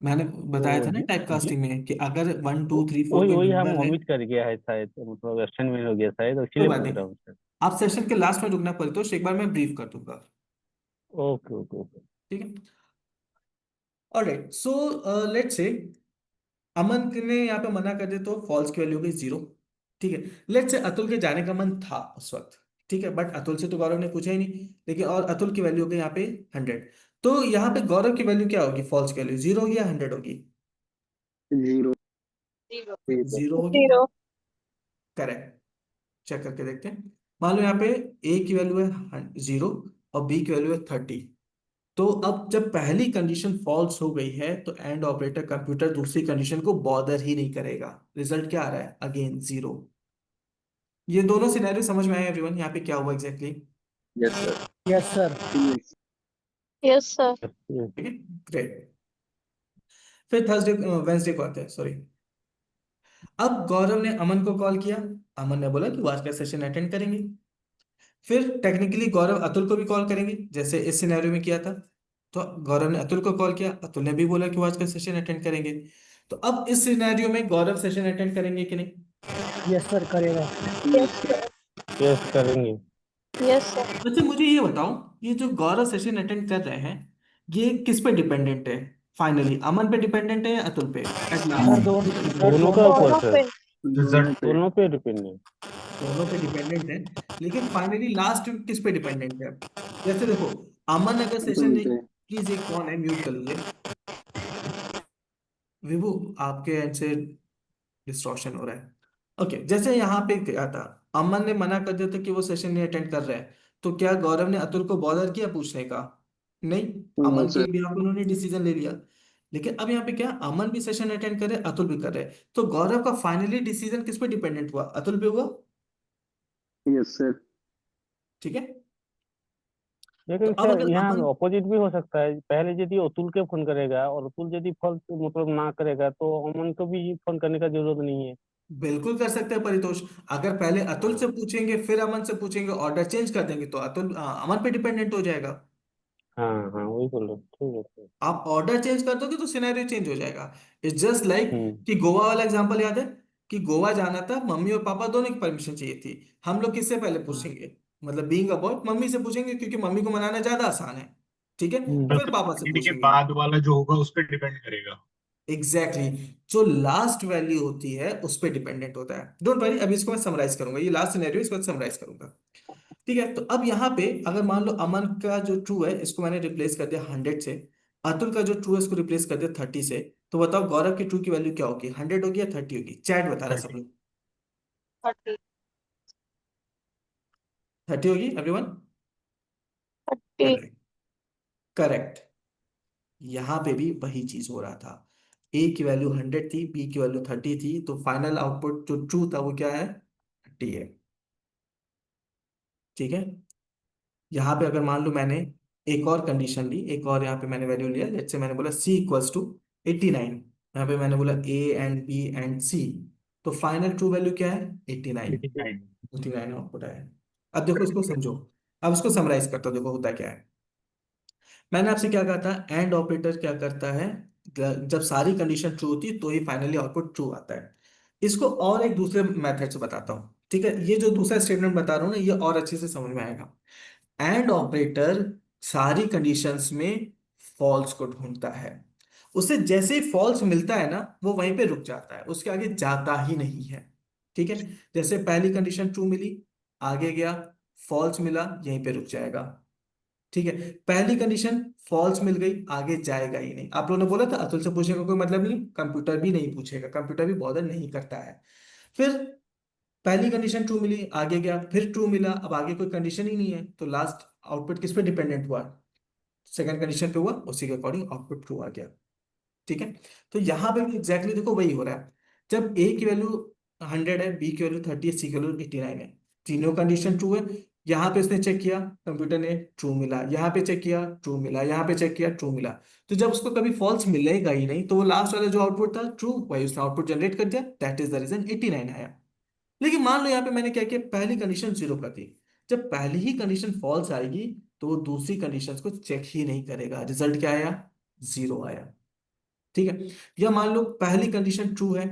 मैंने बताया तो था ना टाइपकास्टिंग में कि अगर 1 2 3 4 वही कोई वही हम नंबर है। ओमिट कर गया है शायद, मतलब एब्सेंट में हो गया शायद, कोई इसीलिए बात पूछ नहीं, रहा हूँ सर। आप सेशन के लास्ट में रुकना परितोष, एक बार मैं ब्रीफ कर दूंगा। Okay okay okay. ठीक है, ऑलराइट, सो लेट्स से अमन ने यहाँ पे मना कर दे तो फॉल्स की वैल्यू हो गई 0। ठीक है, लेट्स से अतुल के जाने का मन था उस वक्त, ठीक है, बट अतुल से तो गौरव ने पूछा ही नहीं, लेकिन और अतुल की वैल्यू हो गई यहाँ पे 100, तो यहाँ पे गौरव की वैल्यू क्या होगी, फॉल्स की वैल्यू 0 होगी या 100 होगी? 0 होगी। 0 करेक्ट, चेक करके देखते हैं। मान लो यहाँ पे ए की वैल्यू है 0 और बी की वैल्यू है 30, तो अब जब पहली कंडीशन फॉल्स हो गई है तो एंड ऑपरेटर कंप्यूटर दूसरी कंडीशन को बॉदर ही नहीं करेगा, रिजल्ट क्या आ रहा है, अगेन 0। ये दोनों सिनेरियो समझ में आए एवरीवन, यहाँ पे क्या हुआ exactly? Yes sir. Yes sir. Yes sir. ठीक है, ग्रेट। फिर थर्सडे वेंसडे को आते हैं, सॉरी। अब गौरव ने अमन को कॉल किया, अमन ने बोला कि वो आज का सेशन अटेंड करेंगे। फिर टेक्निकली गौरव अतुल को भी कॉल करेंगे जैसे इस सिनेरियो में किया था, तो गौरव ने अतुल को कॉल किया, अतुल ने भी बोला कि वो आज का सेशन अटेंड करेंगे। तो अब इस सिनेरियो में गौरव सेशन अटेंड करेंगे कि नहीं? यस सर करेगा। Yes sir. यस करेंगे। Yes sir. अच्छा, मुझे ये बताओ, ये जो गौरव सेशन अटेंड कर रहे हैं ये किस पे डिपेंडेंट है, फाइनली अमन पे डिपेंडेंट है या अतुल पे एट सर लास्ट? दोनों का ऊपर दोनों सर, पे। दोनों पे डिपेंड है। दोनों पे डिपेंडेंट है, लेकिन फाइनली लास्ट किस पे डिपेंडेंट है? जैसे देखो, अमन अगर सेशन, प्लीज एक कौन है म्यूट कर लीजिए, विभू आपके एंड से डिस्ट्रॉक्शन हो रहा है। ओके, जैसे यहाँ पे क्या था, अमन ने मना कर दिया था कि वो सेशन नहीं अटेंड कर रहे हैं, तो क्या गौरव ने अतुल को बॉदर किया पूछने का? नहीं, अमन के भी आप उन्होंने डिसीजन ले लिया। लेकिन अब यहाँ पे क्या, अमन भी सेशन अटेंड कर रहे अतुल भी कर रहे, तो गौरव का फाइनली डिसीजन किस पे डिपेंडेंट हुआ, अतुल पे हुआ। ठीक है, तो लेकिन अब सर अगर यहाँ अमन, ऑपोजिट भी हो सकता है, पहले यदि अतुल के फोन करेगा और अतुल यदि फॉल्स मतलब ना करेगा तो अमन को भी फोन करने का जरूरत नहीं है। बिल्कुल कर सकते हैं परितोष। अगर पहले अतुल से पूछेंगे फिर अमन से पूछेंगे, ऑर्डर चेंज कर देंगे तो अमन पे डिपेंडेंट हो जाएगा। हाँ हाँ वही बोल रहा हूँ, ठीक है ठीक आप ऑर्डर चेंज कर दोगे तो सिनेरियो चेंज हो जाएगा। इट्स जस्ट लाइक है। कि गोवा वाला एग्जांपल याद है कि गोवा जाना था, मम्मी और पापा दोनों की परमिशन चाहिए थी। हम लोग किससे पहले पूछेंगे, मतलब बीइंग अ बॉय मम्मी से पूछेंगे क्योंकि मम्मी को मनाना ज्यादा आसान है। ठीक है, हम्म। फिर पापा से सेकंड के पूछेंगे। बाद वाला जो होगा उस पर डिपेंड करेगा। Exactly exactly. जो लास्ट वैल्यू होती है उस पर डिपेंडेंट होता है। डोंट वरी, अभी इसको मैं समराइज करूंगा, ये लास्ट सिनेरियो इसको समराइज करूंगा। ठीक है, तो अब यहाँ पे अगर मान लो अमन का जो ट्रू है इसको मैंने रिप्लेस कर दिया 100 से, अतुल का जो ट्रू है इसको रिप्लेस कर दिया 30 से, तो बताओ गौरव की ट्रू की वैल्यू क्या होगी, 100 होगी या 30 होगी? चैट बता रहा है सब 30। लोग। 30 होगी एवरीवन? 30। Correct, correct. यहाँ पे भी वही चीज हो रहा था। ए की वैल्यू 100 थी, बी की वैल्यू 30 थी, तो फाइनल आउटपुट जो ट्रू था वो क्या है? 30 है। ठीक है, यहाँ पे अगर मान लो मैंने एक और कंडीशन ली, एक और यहाँ पे मैंने वैल्यू लिया, लेट्स से मैंने बोला सी इक्वल्स टू 89, यहाँ पे मैंने बोला ए एंड बी एंड सी, तो फाइनल ट्रू वैल्यू क्या है? 89। 89। 89 आउटपुट है। अब देखो इसको समझो, अब इसको समराइज करता हूँ, देखो होता क्या है। मैंने आपसे क्या कहा था, एंड ऑपरेटर क्या करता है, जब सारी कंडीशन ट्रू होती है तो ही फाइनली आउटपुट ट्रू आता है। इसको और एक दूसरे मेथड से बताता हूँ। ठीक है, ये जो दूसरा स्टेटमेंट बता रहा हूँ ना, ये और अच्छे से समझ में आएगा। एंड ऑपरेटर सारी कंडीशंस में फॉल्स को ढूंढता है, उसे जैसे ही फॉल्स मिलता है ना वो वहीं पे रुक जाता है, उसके आगे जाता ही नहीं है। ठीक है, जैसे पहली कंडीशन ट्रू मिली, आगे गया, फॉल्स मिला, यहीं पे रुक जाएगा। ठीक है, पहली कंडीशन फॉल्स मिल गई, आगे जाएगा ही नहीं। आप लोगों ने बोला था अतुल से पूछने का कोई मतलब नहीं, कंप्यूटर भी नहीं पूछेगा, कंप्यूटर भी बॉदर नहीं करता है। फिर पहली कंडीशन ट्रू मिली, आगे गया, फिर ट्रू मिला, अब आगे कोई कंडीशन ही नहीं है, तो लास्ट आउटपुट किस पे डिपेंडेंट हुआ? सेकंड कंडीशन पे हुआ, उसी के अकॉर्डिंग आउटपुट ट्रू आ गया। ठीक है, तो यहां पे भी एग्जैक्टली देखो वही हो रहा है। जब ए की वैल्यू 100 है, बी की वैल्यू 30 है, सी की वैल्यू 89 है, तीनों कंडीशन ट्रू है। यहाँ पे इसने चेक किया, कंप्यूटर ने ट्रू मिला, यहाँ पे चेक किया ट्रू मिला, यहाँ पे चेक किया ट्रू मिला। तो जब उसको कभी फॉल्स मिलेगा ही नहीं, तो वो लास्ट वाला जो आउटपुट था ट्रू, वही उसने आउटपुट जनरेट कर दिया, दैट इज द रीजन 89 आया। लेकिन मान लो यहाँ पे मैंने क्या किया, पहली कंडीशन जीरो कर दी। जब पहली ही कंडीशन फॉल्स आएगी तो वो दूसरी कंडीशंस को चेक ही नहीं करेगा, रिजल्ट क्या आया? जीरो आया। ठीक है, या मान लो पहली कंडीशन ट्रू है,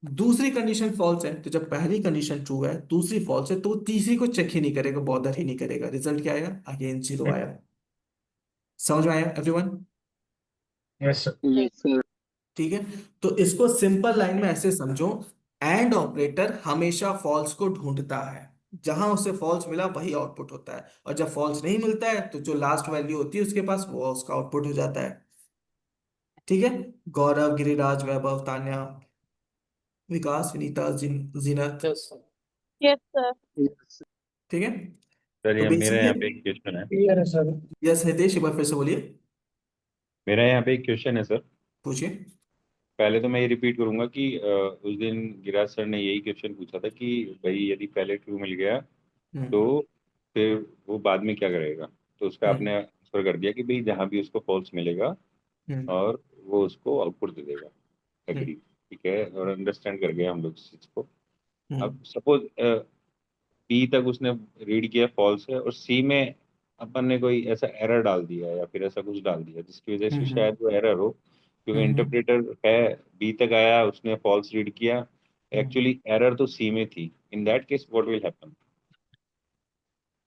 दूसरी कंडीशन फॉल्स है, तो जब पहली कंडीशन ट्रू है दूसरी फॉल्स है तो वो तीसरी को चेक ही नहीं करेगा, बॉदर ही नहीं करेगा, रिजल्ट क्या आएगा? अगेन जीरो आया। समझ में आया everyone? Yes sir. Yes, sir. ठीक है, तो इसको सिंपल लाइन में ऐसे समझो, एंड ऑपरेटर हमेशा फॉल्स को ढूंढता है, जहां उसे फॉल्स मिला वही आउटपुट होता है, और जब फॉल्स नहीं मिलता है तो जो लास्ट वैल्यू होती है उसके पास वो उसका आउटपुट हो जाता है। ठीक है, Gaurav, Giriraj, Vaibhav, Tanya, Vikas, Vinita, Zeenat. Yes sir. Yes sir. Yes. ठीक है, सर तो ये मेरा बेसिकली यहाँ पे एक क्वेश्चन है। क्लियर है सर। यस हितेश, एक बार फिर से बोलिए, मेरा यहाँ पे एक क्वेश्चन है सर। पूछिए। पहले तो मैं ये रिपीट करूंगा कि उस दिन गिराज सर ने यही क्वेश्चन पूछा था कि भाई यदि पहले ट्रू मिल गया तो हम्म फिर वो बाद में क्या करेगा। तो उसका हम्म आपने आंसर कर दिया कि भाई जहाँ भी उसको फॉल्स मिलेगा हम्म और वो उसको आउटपुट दे देगा। हम्म एग्री, ठीक है, और अंडरस्टैंड कर गए हम लोग इस चीज को। अब हम्म सपोज बी तक उसने रीड किया फॉल्स है और सी में अपन ने कोई ऐसा एरर डाल दिया या फिर ऐसा कुछ डाल दिया जिसकी वजह से हम्म शायद वो एरर हो, क्योंकि हम्म इंटरप्रेटर है बी तक आया उसने फॉल्स रीड किया, हम्म। एक्चुअली एरर तो सी में थी। In that case what will happen?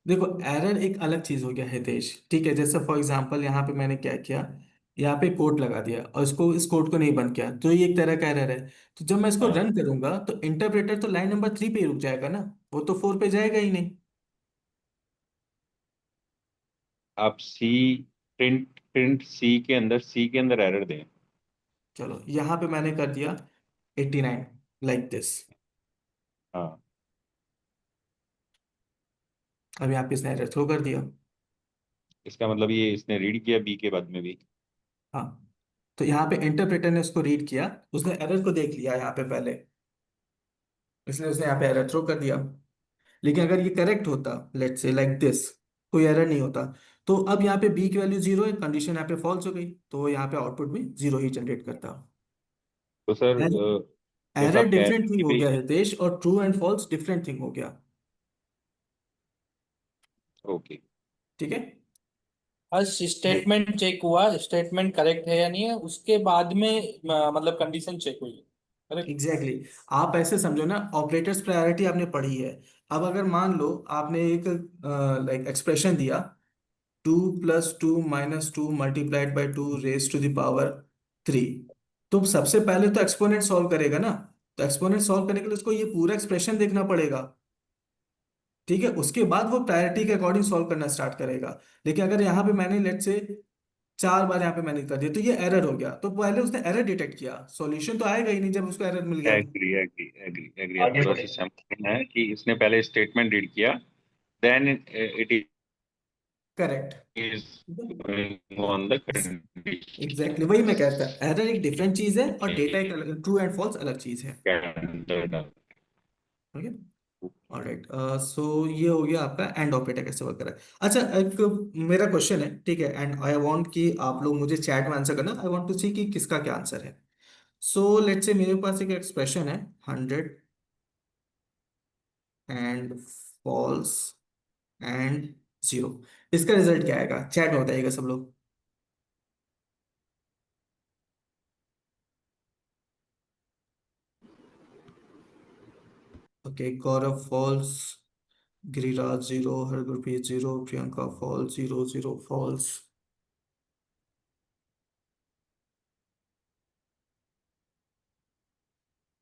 देखो, एरर एक अलग चीज हो गया हितेश। ठीक है, जैसे फॉर एग्जांपल यहाँ पे मैंने क्या किया, यहाँ पे कोड लगा दिया और इसको, इस कोड को नहीं बंद किया, तो ये एक तरह का एरर है। तो जब मैं इसको हाँ, रन करूंगा तो इंटरप्रेटर तो लाइन नंबर 3 पे ही रुक जाएगा ना, वो तो 4 पे जाएगा ही नहीं। आप सी प्रिंट प्रिंट सी के अंदर एरर दें। चलो यहाँ पे मैंने कर दिया 89 लाइक दिस। हाँ, अब यहाँ पे इसने एरर थ्रो कर दिया। इसका मतलब ये इसने रीड किया बी के बाद में भी। हाँ, तो यहाँ पे इंटरप्रेटर ने उसको रीड किया, उसने एरर को देख लिया यहाँ पे पहले, इसलिए उसने यहाँ पे एरर थ्रो कर दिया। लेकिन अगर ये करेक्ट होता, लेट्स से लाइक दिस, कोई एरर नहीं होता, तो अब यहाँ पे बी की वैल्यू जीरो है, कंडीशन यहाँ पे फॉल्स हो गई, तो यहाँ पे आउटपुट भी जीरो ही जनरेट करता तो सर है। एरर आप कह रहे डिफरेंट हैं थिंग कि हो भाई गया हितेश, और true and false different thing हो गया। ओके ठीक है। फर्स्ट स्टेटमेंट चेक हुआ, स्टेटमेंट करेक्ट है या नहीं है, उसके बाद में मतलब कंडीशन चेक हुई। करेक्ट। Exactly exactly. आप ऐसे समझो ना, ऑपरेटर्स प्रायोरिटी आपने पढ़ी है। अब अगर मान लो आपने एक लाइक एक्सप्रेशन दिया, 2 + 2 - 2 × 2 रेज टू द पावर 3, तो सबसे पहले तो एक्सपोनेंट सॉल्व करेगा ना। तो एक्सपोनेंट सॉल्व करने के लिए उसको ये पूरा एक्सप्रेशन देखना पड़ेगा। ठीक है, उसके बाद वो प्रायोरिटी के अकॉर्डिंग सॉल्व करना स्टार्ट करेगा। लेकिन अगर यहाँ पे मैंने लेट से 4 बार यहाँ पे मैंने कर दिया, तो ये एरर हो गया। तो पहले उसने एरर डिटेक्ट किया, सॉल्यूशन तो आएगा ही नहीं जब उसको एरर मिल गया तो। एग्री एग्री एग्री एग्री आगे थोड़ा सा बढ़े। सहमत है कि इसने पहले स्टेटमेंट रीड किया, then it correct. Is going on the exactly वही मैं कहता, एरर एक डिफरेंट चीज है और डेटा एक ट्रू एंड फॉल्स अलग चीज है। कंडीशन। Okay, alright. सो ये हो गया आपका एंड ऑपरेटर कैसे वर्क कर रहा है। अच्छा, एक मेरा क्वेश्चन है, ठीक है, एंड आई वांट कि आप लोग मुझे चैट में आंसर करना। आई वांट टू सी कि किसका क्या आंसर है। सो लेट्स से मेरे पास एक एक्सप्रेशन है 100 and false and 0। इसका रिजल्ट क्या आएगा, चैट में बताइएगा सब लोग। Okay, Gaurav false, Giriraj 0, Hargurpreet 0, Priyanka false, 0 0 false.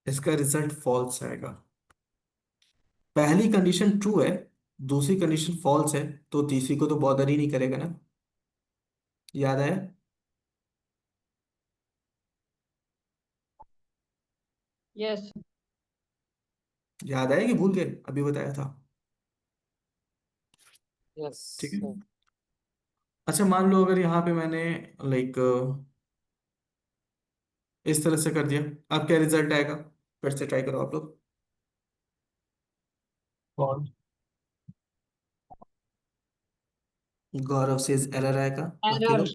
इसका रिजल्ट फॉल्स आएगा। पहली कंडीशन ट्रू है, दूसरी कंडीशन फॉल्स है, तो तीसरी को तो बॉदर ही नहीं करेगा ना। याद आया? यस। याद आया कि भूल गए? अभी बताया था। यस। ठीक है। अच्छा, मान लो अगर यहाँ पे मैंने लाइक इस तरह से कर दिया, अब क्या रिजल्ट आएगा? फिर से ट्राई करो आप लोग। कौन? गौरव से एरर आएगा, बाकी एरर। लोग।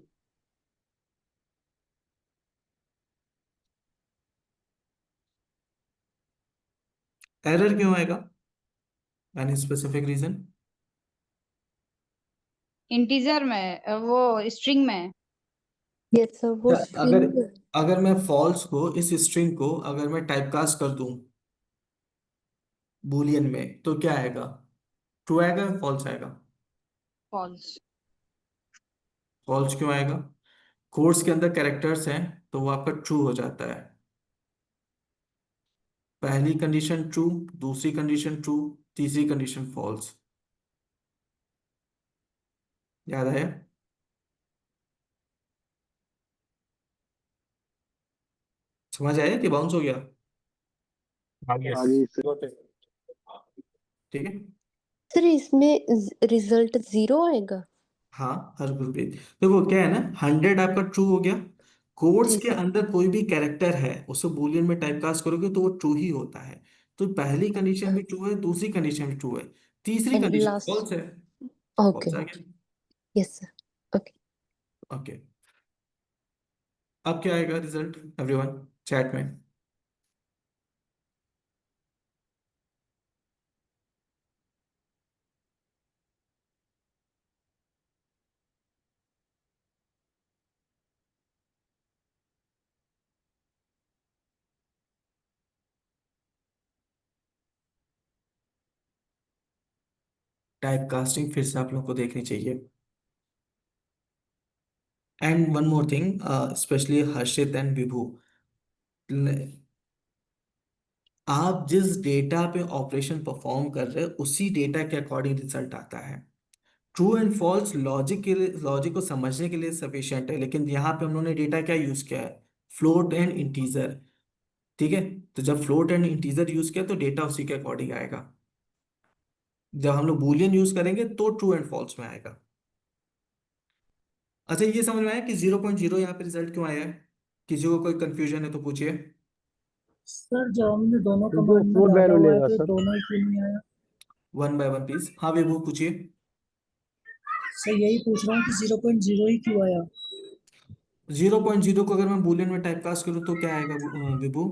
एरर क्यों आएगा? Any specific reason? इंटीजर में वो स्ट्रिंग में। यस सर, वो अगर स्ट्रिंग। अगर मैं फॉल्स को, इस स्ट्रिंग को अगर मैं टाइपकास्ट कर दूं बूलियन में, तो क्या आएगा? ट्रू आएगा, फॉल्स आएगा? फॉल्स। फॉल्स क्यों आएगा? कोड्स के अंदर कैरेक्टर्स हैं, तो वो आपका ट्रू हो जाता है। पहली कंडीशन ट्रू, दूसरी कंडीशन ट्रू, तीसरी कंडीशन फॉल्स। याद है? समझ आया कि बाउंस हो गया? आगे। ठीक है। सर इसमें रिजल्ट 0 आएगा? हाँ, हर ग्रुप एक। देखो क्या है ना, 100 आपका ट्रू हो गया। कोड्स जी के सर। अंदर कोई भी कैरेक्टर है, उसे बूलियन में टाइपकास्ट करोगे तो वो ट्रू ही होता है। तो पहली कंडीशन भी ट्रू है, दूसरी कंडीशन भी ट्रू है, तीसरी एंड कंडीशन लास्ट। फॉल्स है। ओके। फॉल्स आ गया। Yes sir. ओके। ओके, अब क्या आएगा रिजल्ट एवरीवन चैट में? टाइप कास्टिंग फिर से आप लोग को देखनी चाहिए। And one more thing, specially Harshit and Vibhu, आप जिस डेटा पे ऑपरेशन परफॉर्म कर रहे हैं उसी डेटा के अकॉर्डिंग रिजल्ट आता है। ट्रू एंड फॉल्स लॉजिक के लिए, लॉजिक को समझने के लिए सफिशिएंट है, लेकिन यहाँ पे हम लोगों ने डेटा क्या यूज किया है? Float and integer. ठीक है, तो जब फ्लोट एंड इंटीजर यूज किया तो डेटा उसी के अकॉर्डिंग आएगा। जब हम लोग बूलियन यूज करेंगे तो ट्रू एंड फॉल्स में आएगा। अच्छा, ये समझ में आया कि 0.0 यहाँ पे रिजल्ट क्यों आया है? किसी को कोई कंफ्यूजन है तो पूछिए। सर जब हमने दोनों क्योंकि वो कमांड में फ्लोट डाला वैल्यू हुआ है लेगा तो सर। दोनों ही क्यों नहीं आया? One by one please. हाँ विभू पूछिए। सर यही पूछ रहा हूँ कि 0.0 ही क्यों आया? 0.0 को अगर मैं बूलियन में टाइपकास्ट करूँ तो क्या आएगा विभू?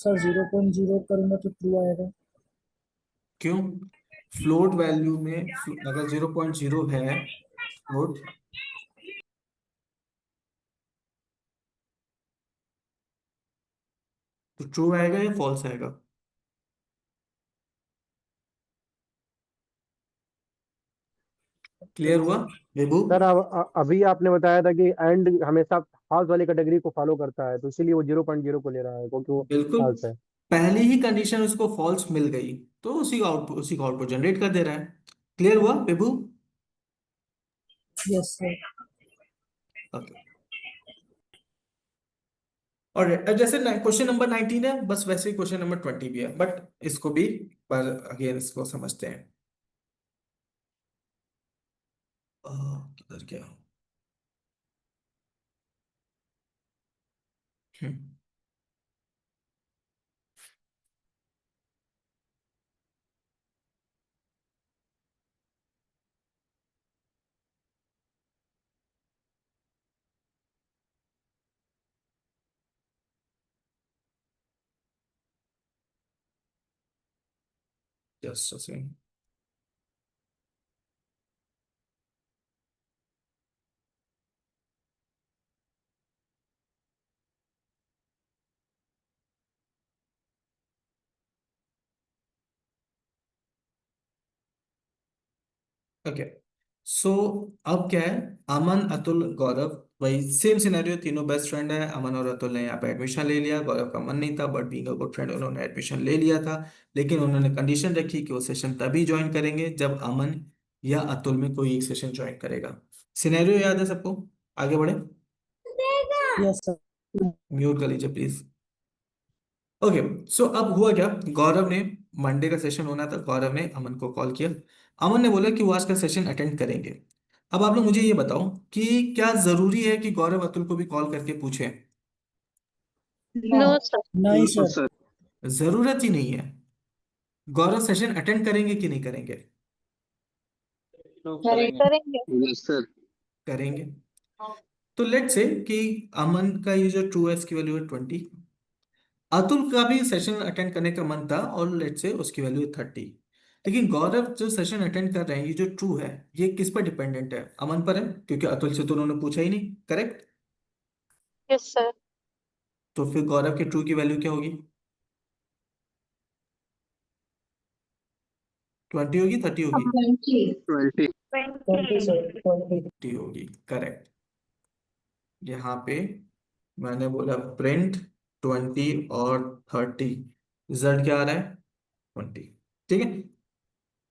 सर 0.0 करूंगा तो ट्रू आएगा। क्यों? फ्लोट वैल्यू में अगर 0.0 है फ्लोट, तो ट्रू आएगा या फॉल्स आएगा? क्लियर हुआ विभू? सर अभी आपने बताया था कि एंड हमेशा फॉल्स वाली कैटेगरी को फॉलो करता है, तो इसीलिए वो 0.0 को ले रहा है क्योंकि वो बिल्कुल, फॉल्स है। पहली ही कंडीशन उसको फॉल्स मिल गई तो उसी का आउटपुट जनरेट कर दे रहा है। क्लियर हुआ विभू? Yes sir. ओके। और जैसे क्वेश्चन नंबर 19 है, बस वैसे ही क्वेश्चन नंबर 20 भी है, बट इसको भी पर अगेन इसको समझते हैं। किधर गया? हम्म, जस्ट सेकंड। ओके, सो अब क्या है, अमन, अतुल, गौरव, वही सेम सिनेरियो, तीनों बेस्ट फ्रेंड है। अमन और अतुल ने यहाँ पे एडमिशन ले लिया, गौरव का मन नहीं था but being a good friend उन्होंने एडमिशन ले लिया था। लेकिन उन्होंने कंडीशन रखी कि वो सेशन तभी ज्वाइन करेंगे जब अमन या अतुल में कोई एक सेशन ज्वाइन करेगा। सिनेरियो याद है सबको? आगे बढ़े। Yes sir. म्यूट कर लीजिए प्लीज। ओके, सो अब हुआ क्या, गौरव ने, मंडे का सेशन होना था, गौरव ने अमन को कॉल किया। अमन ने बोला कि वो आज का सेशन अटेंड करेंगे। अब आप लोग मुझे ये बताओ कि क्या जरूरी है कि गौरव अतुल को भी कॉल करके पूछे? No sir. नहीं सर। जरूरत ही नहीं है। गौरव सेशन अटेंड करेंगे कि नहीं करेंगे? करेंगे। करेंगे। तो लेट्स से कि अमन का ये जो ट्रू है इसकी वैल्यू है 20, अतुल का भी सेशन अटेंड करने का मन था और लेट्स से उसकी वैल्यू है 30। लेकिन गौरव जो सेशन अटेंड कर रहे हैं, ये जो ट्रू है, ये किस पर डिपेंडेंट है? अमन पर है, क्योंकि अतुल से तो उन्होंने पूछा ही नहीं, करेक्ट? Yes sir. तो फिर गौरव की ट्रू की वैल्यू क्या होगी? 20 होगी, 30 होगी? 20 सर, 20। 30 होगी, करेक्ट। यहाँ पे मैंने बोला प्रिंट 20 और 30, रिजल्ट क्या आ रहा है? 20। ठीक है,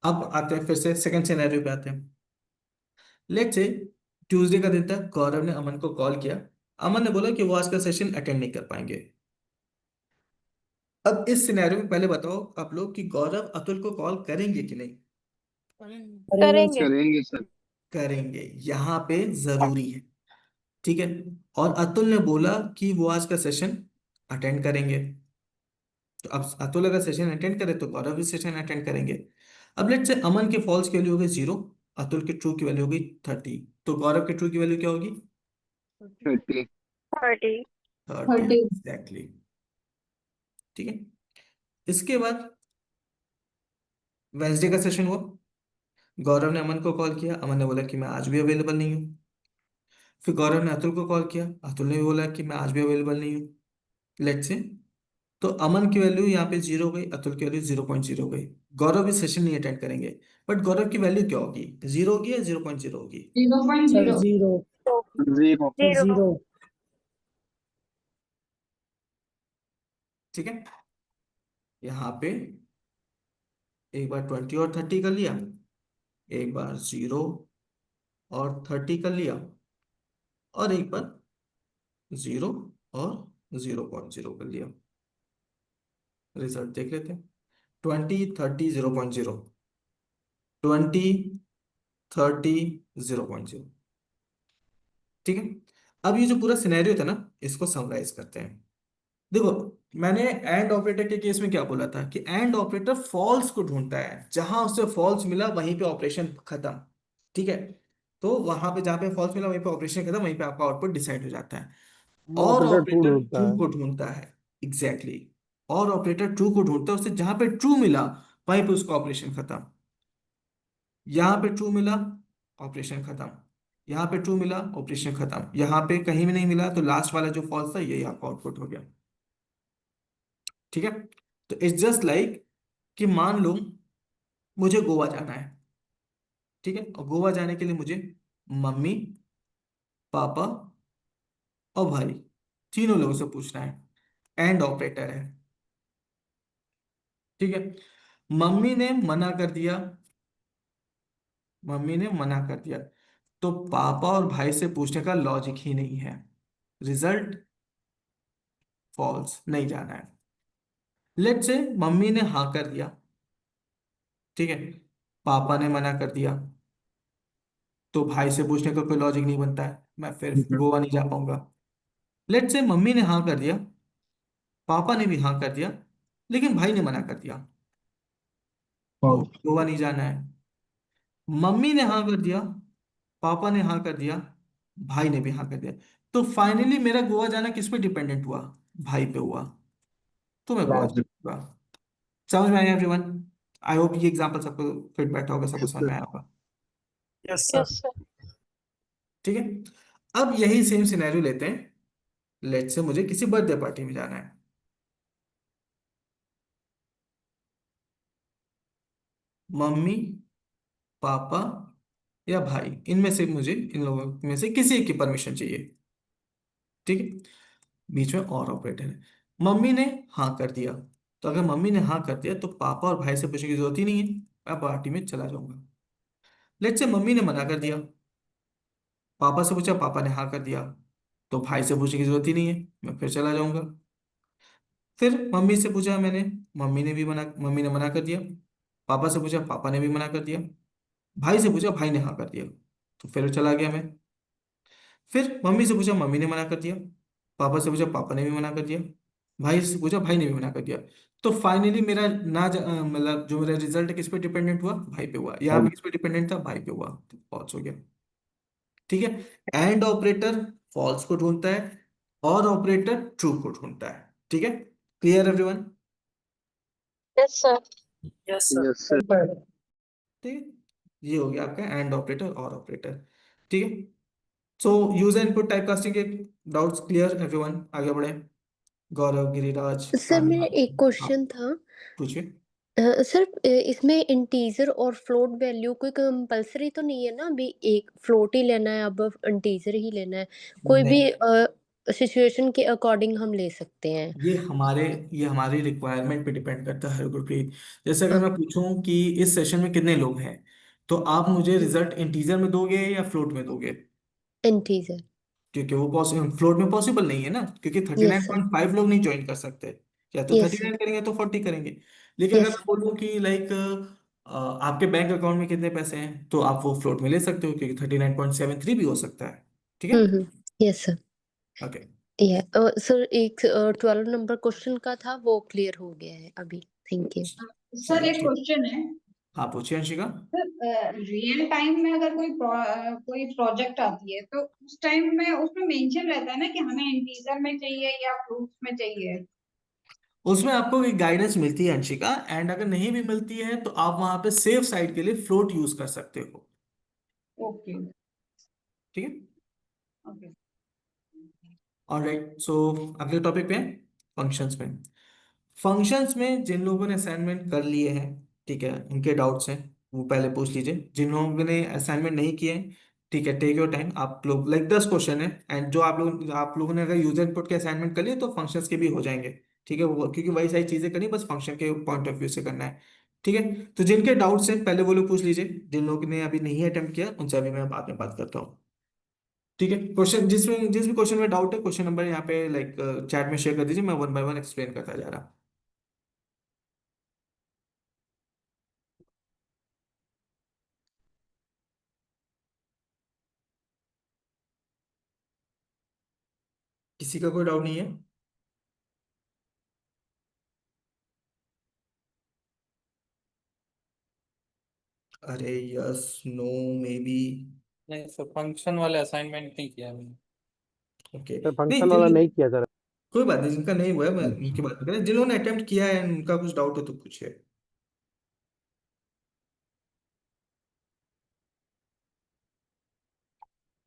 अब आते हैं फिर से सेकंड सिनेरियो पे आते हैं। लेट्स से ट्यूसडे का दिन था, गौरव ने अमन को कॉल किया। अमन ने बोला कि वो आज का सेशन अटेंड नहीं कर पाएंगे। अब इस सिनेरियो में पहले बताओ आप लोग कि गौरव अतुल को कॉल करेंगे कि नहीं? करेंगे करेंगे। सर। करेंगे, यहाँ पे जरूरी है। ठीक है, और अतुल ने बोला कि वो आज का सेशन अटेंड करेंगे। तो अब अतुल अगर सेशन अटेंड करे तो गौरव भी सेशन अटेंड करेंगे। अब लेट्स से अमन के फॉल्स की वैल्यू हो गई 0, अतुल की ट्रू की वैल्यू हो गई 30, तो गौरव की ट्रू की वैल्यू क्या होगी? 30। 30 एग्जैक्टली। ठीक है, इसके बाद वेंसडे का सेशन हुआ, गौरव ने अमन को कॉल किया, अमन ने बोला कि मैं आज भी अवेलेबल नहीं हूँ। फिर गौरव ने अतुल को कॉल किया, अतुल ने भी बोला कि मैं आज भी अवेलेबल नहीं हूँ। लेट्स से तो अमन की वैल्यू यहाँ पे 0 हो गई, अतुल की वैल्यू 0.0 हो गई। गौरव भी सेशन नहीं अटेंड करेंगे, बट गौरव की वैल्यू क्या होगी? 0 होगी या 0.0 होगी? सर 0। सर 0। ठीक है, यहाँ पे एक बार 20 और 30 कर लिया, एक बार 0 और 30 कर लिया, और एक बार 0 और 0.0 कर लिया। रिजल्ट देख लेते हैं। 20, 30, 0.0, 20, 30, 0.0। ठीक है, अब ये जो पूरा सिनेरियो था ना, इसको समराइज करते हैं। देखो, मैंने एंड ऑपरेटर के केस में क्या बोला था कि एंड ऑपरेटर फॉल्स को ढूंढता है, जहां उसे फॉल्स मिला वहीं पे ऑपरेशन खत्म। ठीक है, तो वहां पे जहां पे फॉल्स मिला वहीं पे ऑपरेशन खत्म, वहीं पे आपका आउटपुट डिसाइड हो जाता है। वो और ऑपरेटर ट्रू ऑपरेटर ढूंढता ट्रू है। को ढूंढता है, एग्जैक्टली। और ऑपरेटर ट्रू को ढूंढता है, उसे जहां पे ट्रू मिला वहीं पे उसका ऑपरेशन खत्म। यहाँ पे ट्रू मिला, ऑपरेशन खत्म। यहाँ पे ट्रू मिला, ऑपरेशन खत्म। यहाँ पे कहीं भी नहीं मिला तो लास्ट वाला जो फॉल्स था यही आपका आउटपुट हो गया। ठीक है, तो इट्स जस्ट लाइक कि मान लो मुझे गोवा जाना है, ठीक है, और गोवा जाने के लिए मुझे मम्मी, पापा और भाई तीनों लोगों से पूछना है। एंड ऑपरेटर है, ठीक है। मम्मी ने मना कर दिया, मम्मी ने मना कर दिया, तो पापा और भाई से पूछने का लॉजिक ही नहीं है। रिजल्ट फॉल्स, नहीं जाना है। लेट से मम्मी ने हाँ कर दिया, ठीक है, पापा ने मना कर दिया, तो भाई से पूछने का कोई लॉजिक नहीं बनता है, मैं फिर गोवा नहीं जा पाऊंगा। लेट से मम्मी ने हाँ कर दिया, पापा ने भी हाँ कर दिया, लेकिन भाई ने मना कर दिया, तो गोवा नहीं जाना है। मम्मी ने हाँ कर दिया, पापा ने हाँ कर दिया, भाई ने भी हाँ कर दिया, तो फाइनली मेरा गोवा जाना किस पे डिपेंडेंट हुआ? भाई पे हुआ, तो मैं गोवा जाऊंगा। समझ में आया एवरीवन? आई होप ये एग्जांपल सबको फिट बैठा होगा, सबको समझ में आया होगा। Yes yes sir. सर। ठीक है, अब यही सेम सिनेरियो लेते हैं। लेट्स से मुझे किसी बर्थडे पार्टी में जाना है। मम्मी, पापा या भाई, इनमें से मुझे, इन लोगों में से किसी एक की परमिशन चाहिए, ठीक है। बीच में और ऑपरेटर है। मम्मी ने हाँ कर दिया, तो अगर मम्मी ने हाँ कर दिया तो पापा और भाई से पूछने की जरूरत ही नहीं है, मैं पार्टी में चला जाऊंगा। लेट्स से मम्मी ने मना कर दिया, पापा से पूछा, पापा ने हाँ कर दिया, तो भाई से पूछने की जरूरत ही नहीं है, मैं फिर चला जाऊंगा। फिर मम्मी से पूछा मैंने, मम्मी ने मना कर दिया, पापा से पूछा, पापा ने भी मना कर दिया, भाई से पूछा, भाई ने हाँ कर दिया, तो फिर चला गया मैं। फिर मम्मी से पूछा, मम्मी ने मना कर दिया, पापा से पूछा, पापा ने भी मना कर दिया, भाई से पूछा, भाई ने भी मना कर दिया, तो फाइनली मेरा मतलब जो मेरा रिजल्ट है किस पे डिपेंडेंट हुआ? भाई पे हुआ। यहाँ पे किस पे डिपेंडेंट था? भाई पे हुआ, तो फॉल्स हो गया। ठीक है, एंड ऑपरेटर फॉल्स को ढूंढता है और ऑपरेटर ट्रू को ढूंढता है। ठीक है, clear everyone? Yes sir. Yes sir. Yes sir. ठीक है, ये हो गया आपका एंड ऑपरेटर और ऑपरेटर। ठीक है, सो यूजर इनपुट टाइप कास्टिंग के डाउट्स क्लियर एवरीवन? आगे बढ़े। गौरव, गिरिराज, सर मेरा आनंद। एक हाँ, क्वेश्चन था। पूछिए। सर इसमें इंटीजर और फ्लोट वैल्यू कोई कंपलसरी तो नहीं है ना? अभी एक फ्लोट ही लेना है, अब इंटीजर ही लेना है, कोई भी नहीं, सिचुएशन के अकॉर्डिंग हम ले सकते हैं। ये हमारे ये हमारी रिक्वायरमेंट पे डिपेंड करता है गुरप्रीत। जैसे अगर मैं पूछूं कि इस सेशन में कितने लोग हैं, तो आप मुझे रिजल्ट इंटीजर में दोगे या फ्लोट में दोगे? इंटीजर। क्योंकि वो फ्लोट में पॉसिबल नहीं है ना, क्योंकि thirty yes nine sir. Point five लोग नहीं ज्वाइन कर सकते। या तो यस थर्टी सर। नाइन करेंगे तो 40 करेंगे। लेकिन अगर यस मैं सर। बोलूँ कि लाइक आपके बैंक अकाउंट में कितने पैसे हैं, तो आप वो फ्लोट में ले सकते हो, क्योंकि 39.73 भी हो सकता है। ठीक है, यस सर। ओके। ये सर एक 12 नंबर क्वेश्चन का था, वो क्लियर हो गया है अभी। Thank you. सर चलिए एक ठीक। क्वेश्चन है। हाँ, पूछिए अंशिका। सर रियल टाइम में अगर कोई प्रोजेक्ट आती है तो उस टाइम में उसमें मेंशन रहता है ना कि हमें इंटीजर में चाहिए या फ्रूट्स में चाहिए। उसमें आपको एक गाइडेंस मिलती है अंशिका, एंड अगर नहीं भी मिलती है तो आप वहां पे सेफ साइड के लिए फ्लोट यूज कर सकते हो। ओके। ठीक है, ओके। ऑलराइट। सो अगले टॉपिक पे फंक्शंस में। फंक्शंस में जिन लोगों ने असाइनमेंट कर लिए हैं, ठीक है, उनके डाउट्स हैं वो पहले पूछ लीजिए। जिन लोगों ने असाइनमेंट नहीं किए हैं, ठीक है, टेक योर टाइम। आप लोग लाइक 10 क्वेश्चन है, एंड जो आप लोगों ने अगर यूजर इनपुट के असाइनमेंट कर लिए तो फंक्शंस के भी हो जाएंगे। ठीक है, वो क्योंकि वही सारी चीजें करनी, बस फंक्शन के पॉइंट ऑफ व्यू से करना है। ठीक है, तो जिनके डाउट्स हैं पहले वो लोग पूछ लीजिए। जिन लोगों ने अभी नहीं अटेम्प्ट किया उनसे अभी मैं बाद में बात करता हूँ। ठीक है, क्वेश्चन जिस भी क्वेश्चन में डाउट है, क्वेश्चन नंबर यहाँ पे लाइक चैट में शेयर कर दीजिए, मैं वन बाय वन एक्सप्लेन करता जा रहा। किसी का कोई डाउट नहीं है? अरे यस, नो, मे बी। नहीं सर, फंक्शन वाले असाइनमेंट नहीं किया मैंने। ओके, सर नहीं फंक्शन वाला नहीं किया सर। कोई बात नहीं, जिनका नहीं हुआ है मैं उनकी बात करें, जिन्होंने अटेम्प्ट किया है उनका कुछ डाउट हो तो पूछिए।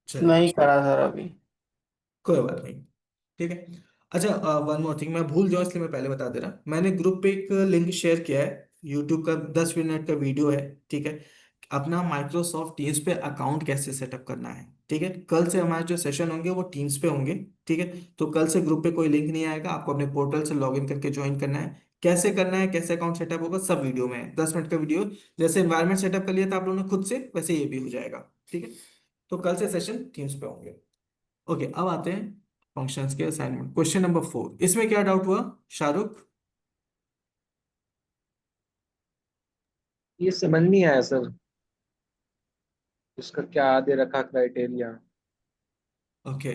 चलिए, नहीं करा सर अभी। कोई बात नहीं, ठीक है। अच्छा, वन मोर थिंग, मैं भूल जाऊँ इसलिए मैं पहले बता दे रहा, मैंने ग्रुप पे एक लिंक शेयर किया है, यूट्यूब का 10 मिनट का वीडियो है, ठीक है। अपना माइक्रोसॉफ्ट टीम्स पे अकाउंट कैसे सेटअप करना है, ठीक है। कल से हमारे जो सेशन होंगे वो टीम्स पे होंगे, ठीक है। तो कल से ग्रुप पे कोई लिंक नहीं आएगा, आपको अपने पोर्टल से लॉग इन करके ज्वाइन करना है। कैसे करना है, कैसे अकाउंट सेटअप होगा, सब वीडियो में है, 10 मिनट का वीडियो। जैसे एनवायरमेंट सेटअप कर लिया था आप लोगों ने खुद से, वैसे ये भी हो जाएगा, ठीक है। तो कल से सेशन टीम्स पे होंगे। ओके, अब आते हैं फंक्शंस के असाइनमेंट, क्वेश्चन नंबर 4, इसमें क्या डाउट हुआ शाहरुख? ये समझ नहीं आया सर, इसका क्या दे रखा criteria. Okay,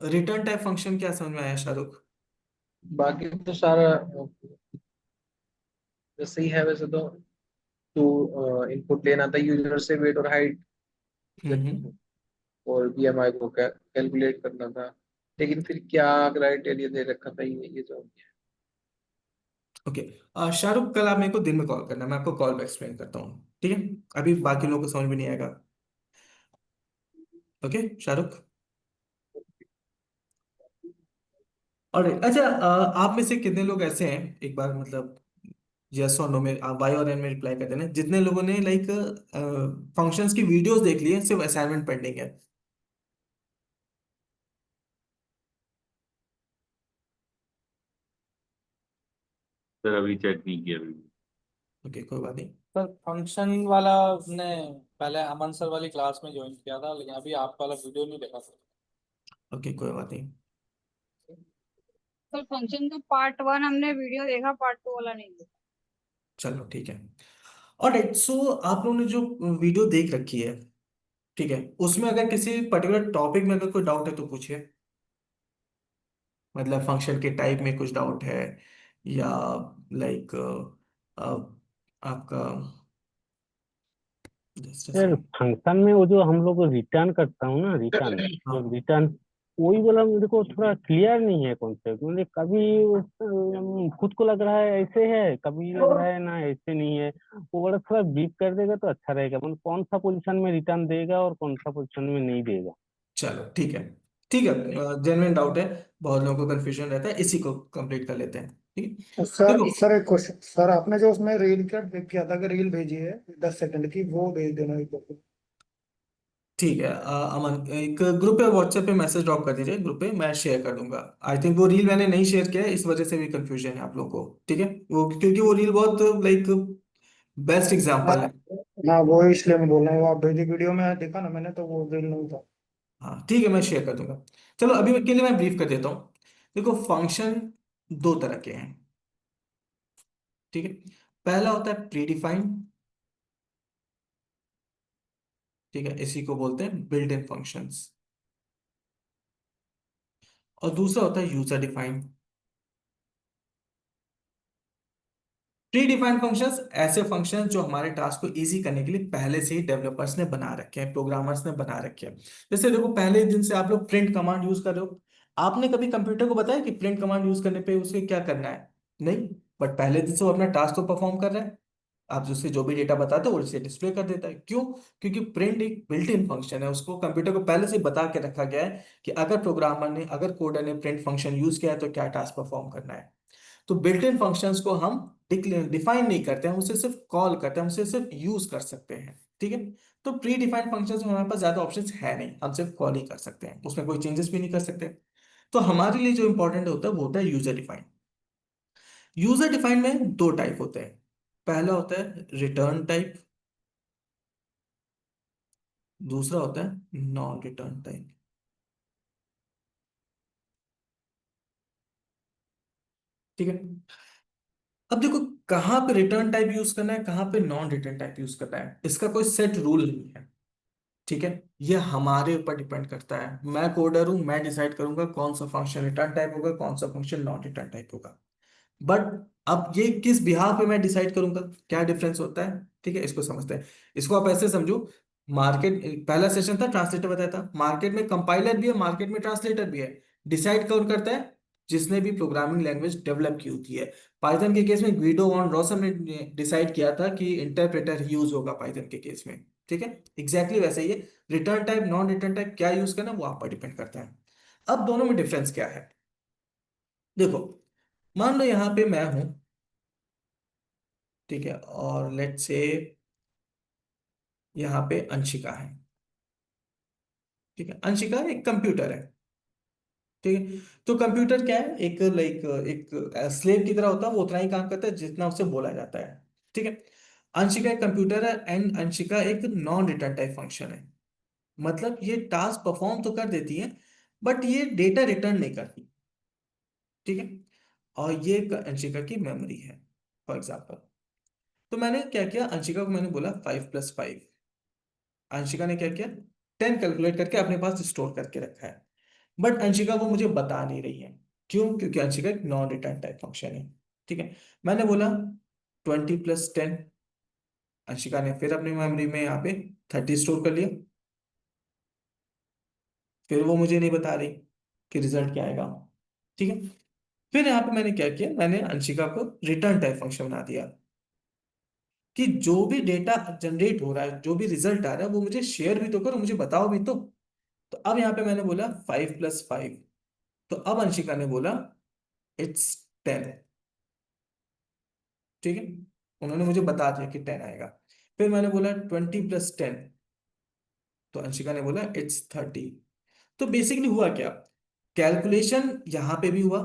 return type function क्या समझ में आया शाहरुख? बाकी तो सारा जैसे ही है वैसे तो इनपुट लेना था यूजर से, वेट और हाइट हम्म। और बीएमआई को कैलकुलेट करना था, लेकिन फिर क्या क्राइटेरिया दे रखा था ये जो। ओके, शाहरुख कल आप मेरे को दिन में कॉल करना, मैं आपको कॉल बैक एक्सप्लेन करता हूँ, ठीक है। अभी बाकी लोगों को समझ में नहीं आएगा। ओके शाहरुख। और अच्छा, आप में से कितने लोग ऐसे हैं, एक बार मतलब यस और नो में, आप वाई और एन में रिप्लाई कर देना, जितने लोगों ने लाइक फंक्शंस की वीडियोस देख ली है, सिर्फ असाइनमेंट पेंडिंग है। सर अभी चेक नहीं किया अभी। ओके, कोई बात नहीं। सर फंक्शन वाला ने पहले अमन सर वाली क्लास में ज्वाइन किया था, लेकिन अभी आप वाला वीडियो नहीं देखा सर। ओके, कोई बात नहीं। तो फंक्शन का पार्ट 1 हमने वीडियो देखा, पार्ट 2 वाला नहीं देखा। चलो ठीक है। और सो आप लोगों ने जो वीडियो देख रखी है, ठीक है, उसमें अगर किसी पर्टिकुलर टॉपिक में अगर कोई डाउट है तो पूछिए। मतलब फंक्शन के टाइप में कुछ डाउट है, या लाइक आपका जस्ट सर फंक्शन में वो जो हम लोग रिटर्न करता हूँ ना, रिटर्न हाँ, जो रिटर्न, वही वाला मेरे को थोड़ा क्लियर नहीं है कॉन्सेप्ट। मुझे कभी खुद को लग रहा है ऐसे है, कभी लग रहा है ना ऐसे नहीं है। वो बड़ा थोड़ा ब्रीफ कर देगा तो अच्छा रहेगा, मतलब कौन सा पोजीशन में रिटर्न देगा और कौन सा पोजीशन में नहीं देगा। चलो ठीक है, ठीक है। जेन्युइन डाउट है, बहुत लोगों को कंफ्यूजन रहता है, इसी को कंप्लीट कर लेते हैं, ठीक है। सर देखो, सर एक क्वेश्चन सर, आपने जो उसमें रील का किया था कि रील भेजी है 10 सेकंड की, वो भेज देना एक बार। ठीक है, अमन एक ग्रुप पे व्हाट्सएप पे मैसेज ड्रॉप कर दीजिए, ग्रुप पे मैं शेयर कर दूंगा। आई थिंक वो रील मैंने नहीं शेयर किया है, इस वजह से भी कंफ्यूजन है आप लोगों को, ठीक है। वो क्योंकि वो रील बहुत लाइक बेस्ट हाँ एग्जांपल है। हाँ, वो इसलिए मैं बोल रहा हूँ, आप भेजी वीडियो में देखा ना मैंने, तो वो रील नहीं था। हाँ ठीक है, मैं शेयर कर दूंगा। चलो अभी के लिए मैं ब्रीफ कर देता हूँ। देखो, फंक्शन दो तरह के हैं, ठीक है। पहला होता है प्री डिफाइंड, ठीक है, इसी को बोलते हैं बिल्ट इन फंक्शंस। और दूसरा होता है user defined. Pre defined functions ऐसे फंक्शंस जो हमारे टास्क को इजी करने के लिए पहले से ही डेवलपर्स ने बना रखे हैं, प्रोग्रामर्स ने बना रखे हैं। जैसे देखो, पहले दिन से आप लोग प्रिंट कमांड यूज कर रहे हो, आपने कभी कंप्यूटर को बताया कि प्रिंट कमांड यूज करने पे उसे क्या करना है? नहीं। बट पहले दिन से वो अपना टास्क तो परफॉर्म कर रहा है, आप उससे जो भी डेटा बताते हो वो उसे डिस्प्ले कर देता है। क्यों? क्योंकि प्रिंट एक बिल्ट इन फंक्शन है, उसको कंप्यूटर को पहले से बता के रखा गया है कि अगर प्रोग्रामर ने, अगर कोडर ने प्रिंट फंक्शन यूज किया है तो क्या टास्क परफॉर्म करना है। तो बिल्ट इन फंक्शंस को हम डिफाइन नहीं करते, हम उसे सिर्फ कॉल करते हैं, हम उसे सिर्फ यूज कर सकते हैं, ठीक है। तो प्री डिफाइंड फंक्शंस में हमारे पास ज्यादा ऑप्शंस है नहीं, हम सिर्फ कॉल ही कर सकते हैं, उसमें कोई चेंजेस भी नहीं कर सकते। तो हमारे लिए जो इंपॉर्टेंट होता है वो होता है यूजर डिफाइंड। यूजर डिफाइंड में दो टाइप होते हैं। पहला होता है रिटर्न टाइप, दूसरा होता है नॉन रिटर्न टाइप, ठीक है। अब देखो, कहाँ पे रिटर्न टाइप यूज करना है, कहाँ पे नॉन रिटर्न टाइप यूज करना है, इसका कोई सेट रूल नहीं है, ठीक है। ये हमारे ऊपर डिपेंड करता है, मैं कोडर हूं, मैं डिसाइड करूंगा कौन सा फंक्शन रिटर्न टाइप होगा, कौन सा फंक्शन नॉन रिटर्न टाइप होगा। बट अब ये किस बिहाफ पे मैं डिसाइड करूंगा, क्या डिफरेंस होता है, ठीक है, इसको समझते हैं। इसको आप ऐसे समझो, मार्केट, पहला सेशन था ट्रांसलेटर बताया था, मार्केट में कंपाइलर भी है, मार्केट में ट्रांसलेटर भी है। डिसाइड कौन करता है? जिसने भी प्रोग्रामिंग लैंग्वेज डेवलप की होती है। पाइथन के केस में ग्विडो वॉन रॉसम ने डिसाइड किया था कि इंटरप्रेटर यूज होगा पाइथन के केस में। ठीक है, एग्जैक्टली वैसे ही है। Return type non return type क्या यूज करना वो आप पर डिपेंड करता है। अब दोनों में डिफरेंस क्या है, देखो मान लो यहाँ पे मैं हूं, ठीक है, और लेट्स से यहाँ पे अंशिका है। ठीक है, अंशिका एक कंप्यूटर है। ठीक है, तो कंप्यूटर क्या है, एक लाइक एक स्लेव की तरह होता है, वो उतना ही काम करता है जितना उसे बोला जाता है। ठीक है, अंशिका एक कंप्यूटर है एंड अंशिका एक नॉन रिटर्न टाइप फंक्शन है। मतलब ये टास्क परफॉर्म तो कर देती है बट ये डेटा रिटर्न नहीं करती। ठीक है, और ये अंशिका की मेमोरी है फॉर एग्जाम्पल। तो मैंने क्या किया, अंशिका को मैंने बोला 5+5। अंशिका ने क्या किया, 10 कैलकुलेट करके अपने पास स्टोर करके रखा है। बट अंशिका वो मुझे बता नहीं रही है। क्यों? क्योंकि अंशिका एक नॉन रिटर्न टाइप फंक्शन है। ठीक है, मैंने बोला 20+10। अंशिका ने फिर अपनी मेमोरी में यहाँ पे 30 स्टोर कर लिया। फिर वो मुझे नहीं बता रही कि रिजल्ट क्या आएगा। ठीक है, फिर यहाँ पे मैंने क्या किया, मैंने अंशिका को रिटर्न टाइप फंक्शन बना दिया कि जो भी डेटा जनरेट हो रहा है, जो भी रिजल्ट आ रहा है, वो मुझे शेयर भी तो करो, मुझे बताओ भी तो अब यहाँ पे मैंने बोला 5+5। तो अब अंशिका ने बोला इट्स 10। ठीक है, उन्होंने मुझे बता दिया कि 10 आएगा। फिर मैंने बोला 20+10। तो अंशिका ने बोला इट्स 30। तो बेसिकली हुआ क्या, कैलकुलेशन यहाँ पे भी हुआ।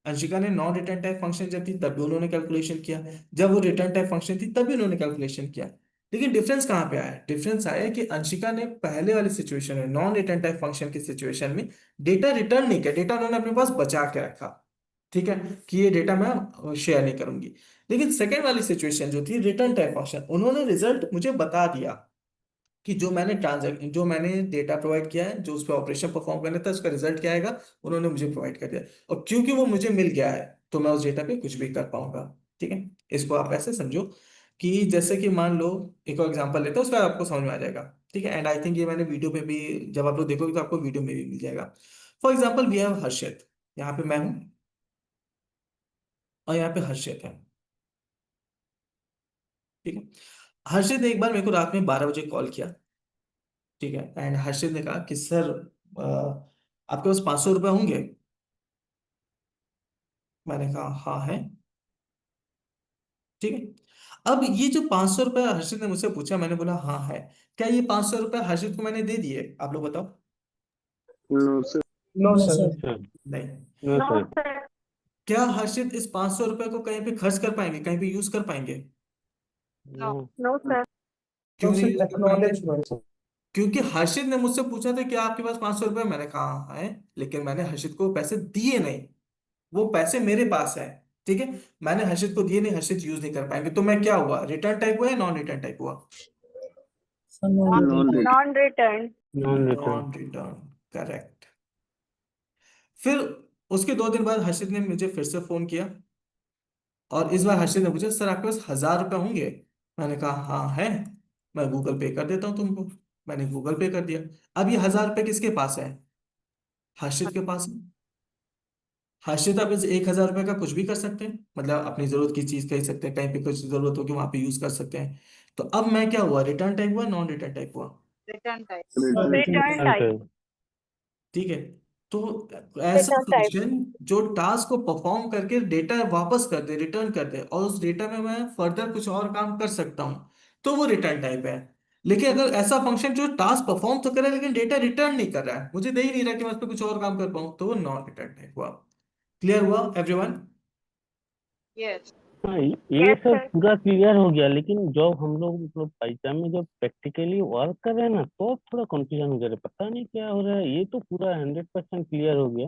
अंशिका ने नॉन रिटर्न टाइप फंक्शन जब थी तब भी उन्होंने कैलकुलेशन किया, जब वो रिटर्न टाइप फंक्शन थी तब भी उन्होंने कैलकुलेशन किया। लेकिन डिफरेंस कहाँ पे आया, डिफरेंस आया कि अंशिका ने पहले वाली सिचुएशन में, नॉन रिटर्न टाइप फंक्शन की सिचुएशन में, डेटा रिटर्न नहीं किया, डेटा उन्होंने अपने पास बचा के रखा। ठीक है, कि ये डेटा मैं शेयर नहीं करूंगी। लेकिन सेकेंड वाली सिचुएशन जो थी रिटर्न टाइप फंक्शन, उन्होंने रिजल्ट मुझे बता दिया कि जो मैंने डेटा प्रोवाइड किया है, जो उस पर ऑपरेशन परफॉर्म करना था, उसका रिजल्ट क्या आएगा, उन्होंने मुझे प्रोवाइड कर दिया। और क्योंकि वो मुझे मिल गया है तो मैं उस डेटा पे कुछ भी कर पाऊंगा। ठीक है, इसको आप ऐसे समझो कि जैसे कि मान लो, एक और एग्जांपल लेते हैं, उसका आपको समझ में आ जाएगा। ठीक है, एंड आई थिंक ये मैंने वीडियो पे भी, जब आप लोग देखोगे तो आपको वीडियो में भी मिल जाएगा। फॉर एग्जाम्पल वी हैव हर्षित, यहाँ पे मैं हूं और यहाँ पे हर्षित है। ठीक है, हर्षित ने एक बार मेरे को रात में 12 बजे कॉल किया। ठीक है, एंड हर्षित ने कहा कि सर आपके पास 500 रुपये होंगे। मैंने कहा हाँ है। ठीक है, अब ये जो 500 रुपये हर्षित ने मुझसे पूछा, मैंने बोला हाँ है। क्या ये 500 रुपये हर्षित को मैंने दे दिए? आप लोग बताओ। No sir. No no sir. Sir. नहीं। No sir. क्या हर्षित इस 500 रुपये को कहीं पे खर्च कर पाएंगे, कहीं पे यूज कर पाएंगे? नो। No sir. क्यों नो नहीं सर, यूज कर पाएंगे? एक्नॉलेजमेंट। क्योंकि हर्षित ने मुझसे पूछा था कि आपके पास 500 रुपये, मैंने कहा हाँ है, लेकिन मैंने हर्षित को पैसे दिए नहीं, वो पैसे मेरे पास है। ठीक है, मैंने हर्षित को दिए नहीं, हर्षित यूज नहीं कर पाएंगे। तो मैं क्या हुआ, रिटर्न टाइप हुआ या नॉन रिटर्न टाइप हुआ? Sir non return. Non return. Non return. Non return, correct. फिर उसके 2 दिन बाद हर्षित ने मुझे फिर से फोन किया और इस बार हर्षित ने पूछा सर आपके पास 1000 रुपये होंगे? मैंने कहा हाँ है, मैं गूगल पे कर देता हूँ तुमको। मैंने गूगल पे कर दिया। अब ये 1000 रुपये किसके पास है? हर्षित के पास है। हर्षित आप इस 1000 रुपये का कुछ भी कर सकते हैं, मतलब अपनी जरूरत की चीज खरीद सकते हैं, कहीं पे कुछ जरूरत होगी वहां पे यूज कर सकते हैं। तो अब मैं क्या हुआ, रिटर्न टाइप हुआ नॉन रिटर्न टाइप हुआ? Return type. Sir return return. Type. ठीक है, तो ऐसा रिटर्न टाइप। फंक्शन जो टास्क को परफॉर्म करके डेटा वापस कर दे, रिटर्न कर दे, और उस डेटा में मैं फर्दर कुछ और काम कर सकता हूं, तो वो रिटर्न टाइप है। लेकिन अगर ऐसा फंक्शन जो टास्क परफॉर्म तो करे लेकिन डेटा रिटर्न नहीं कर रहा है, मुझे दे ही नहीं रहा कि मैं उस पर कुछ और काम कर पाऊं, तो वो नॉन रिटर्न टाइप हुआ। क्लियर हुआ एवरीवन? यस। हाँ, ये यस सब सर। पूरा क्लियर हो गया, लेकिन जब हम लोग मतलब पाइथन में जब प्रैक्टिकली वर्क कर रहे हैं ना, तो थोड़ा कंफ्यूजन हो जा रहा है, पता नहीं क्या हो रहा है। ये तो पूरा 100% क्लियर हो गया,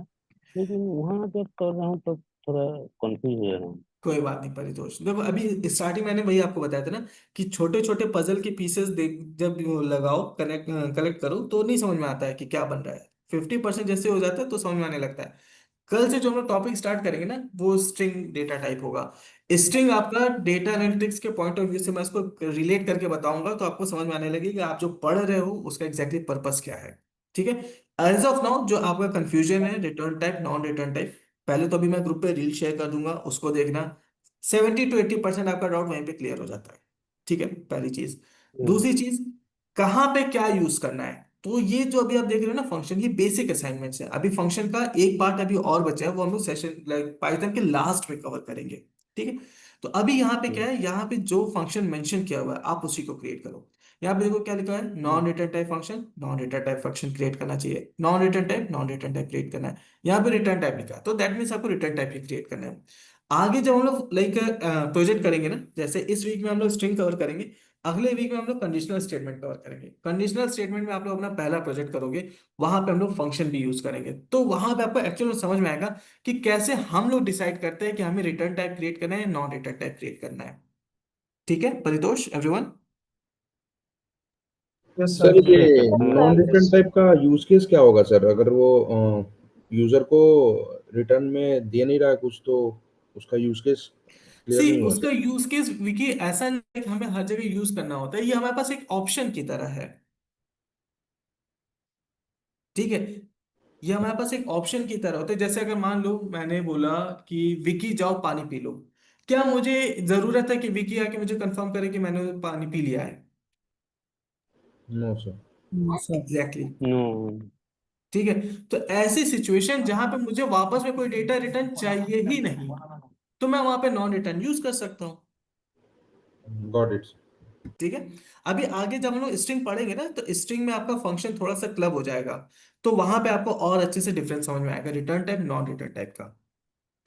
लेकिन वहाँ जब कर रहा हूँ तब थोड़ा कंफ्यूज हो रहा हूँ। कोई बात नहीं परितोष, देखो अभी स्टार्टिंग मैंने वही आपको बताया था ना कि छोटे छोटे पजल के पीसेस जब लगाओ, कलेक्ट करो तो नहीं समझ में आता है कि क्या बन रहा है। 50% जैसे हो जाता है तो समझ में आने लगता है। कल से जो हम लोग टॉपिक स्टार्ट करेंगे ना, वो स्ट्रिंग डेटा टाइप होगा। स्ट्रिंग आपका डेटा एनालिटिक्स के पॉइंट ऑफ व्यू से मैं इसको रिलेट करके बताऊंगा, तो आपको समझ में आने लगेगा कि आप जो पढ़ रहे हो उसका एग्जैक्टली पर्पस क्या है। ठीक है, एज ऑफ नाउ जो आपका कंफ्यूजन है return type non return type, पहले तो अभी मैं ग्रुप पे रील शेयर कर दूंगा, उसको देखना। 70 to 80% आपका डाउट वहीं पे क्लियर हो जाता है। ठीक है, पहली चीज। दूसरी चीज, कहाँ पे क्या यूज करना है। तो ये जो अभी आप देख रहे हो ना फंक्शन, ये बेसिक असाइनमेंट्स है। अभी फंक्शन का एक पार्ट अभी और बचा है, वो हम लोग सेशन लाइक पाइथन के लास्ट में कवर करेंगे। ठीक है, तो अभी यहाँ पे क्या है, यहाँ पे जो फंक्शन मेंशन किया हुआ है आप उसी को क्रिएट करो। यहाँ पे देखो क्या लिखा है, non return type function, non return type function create करना चाहिए, non return type, non return type create करना है। यहाँ पे रिटर्न टाइप लिखा है, तो दैट मीन्स आपको रिटर्न टाइप ही क्रिएट करना है। आगे जब हम लोग लाइक प्रोजेक्ट करेंगे ना, जैसे इस वीक में हम लोग स्ट्रिंग कवर करेंगे, अगले वीक में हम लोग कंडीशनल स्टेटमेंट कवर करेंगे। कंडीशनल स्टेटमेंट में आप लोग अपना पहला प्रोजेक्ट करोगे, वहां पे हम लोग फंक्शन भी यूज करेंगे। तो वहां पे आपको एक्चुअल में समझ में आएगा कि कैसे हम लोग डिसाइड करते हैं कि हमें रिटर्न टाइप क्रिएट करना है या नॉन रिटर्न टाइप क्रिएट करना है। ठीक है Paritosh, everyone? Yes sir sir, ये नॉन रिटर्न टाइप का यूज केस क्या होगा सर, अगर वो यूजर को रिटर्न में दे नहीं रहा है कुछ, तो उसका यूज केस क्लियर सी नहीं हुआ उसका सर। यूज केस विकी ऐसा नहीं है कि हमें हर जगह यूज करना होता है, ये हमारे पास एक ऑप्शन की तरह है। ठीक है, ये हमारे पास एक ऑप्शन की तरह होता है। जैसे अगर मान लो मैंने बोला कि विकी जाओ पानी पी लो, क्या मुझे जरूरत है कि विकी आके मुझे कंफर्म करे कि मैंने पानी पी लिया है? No sir. Exactly exactly. No. ठीक है, तो ऐसी सिचुएशन जहां पे मुझे वापस में कोई डेटा रिटर्न चाहिए ही नहीं, तो मैं वहां पे नॉन रिटर्न यूज कर सकता हूँ। Got it. ठीक है, अभी आगे जब हम लोग स्ट्रिंग पढ़ेंगे ना, तो स्ट्रिंग में आपका फंक्शन थोड़ा सा क्लब हो जाएगा, तो वहां पे आपको और अच्छे से डिफरेंस समझ में आएगा return type non return type का।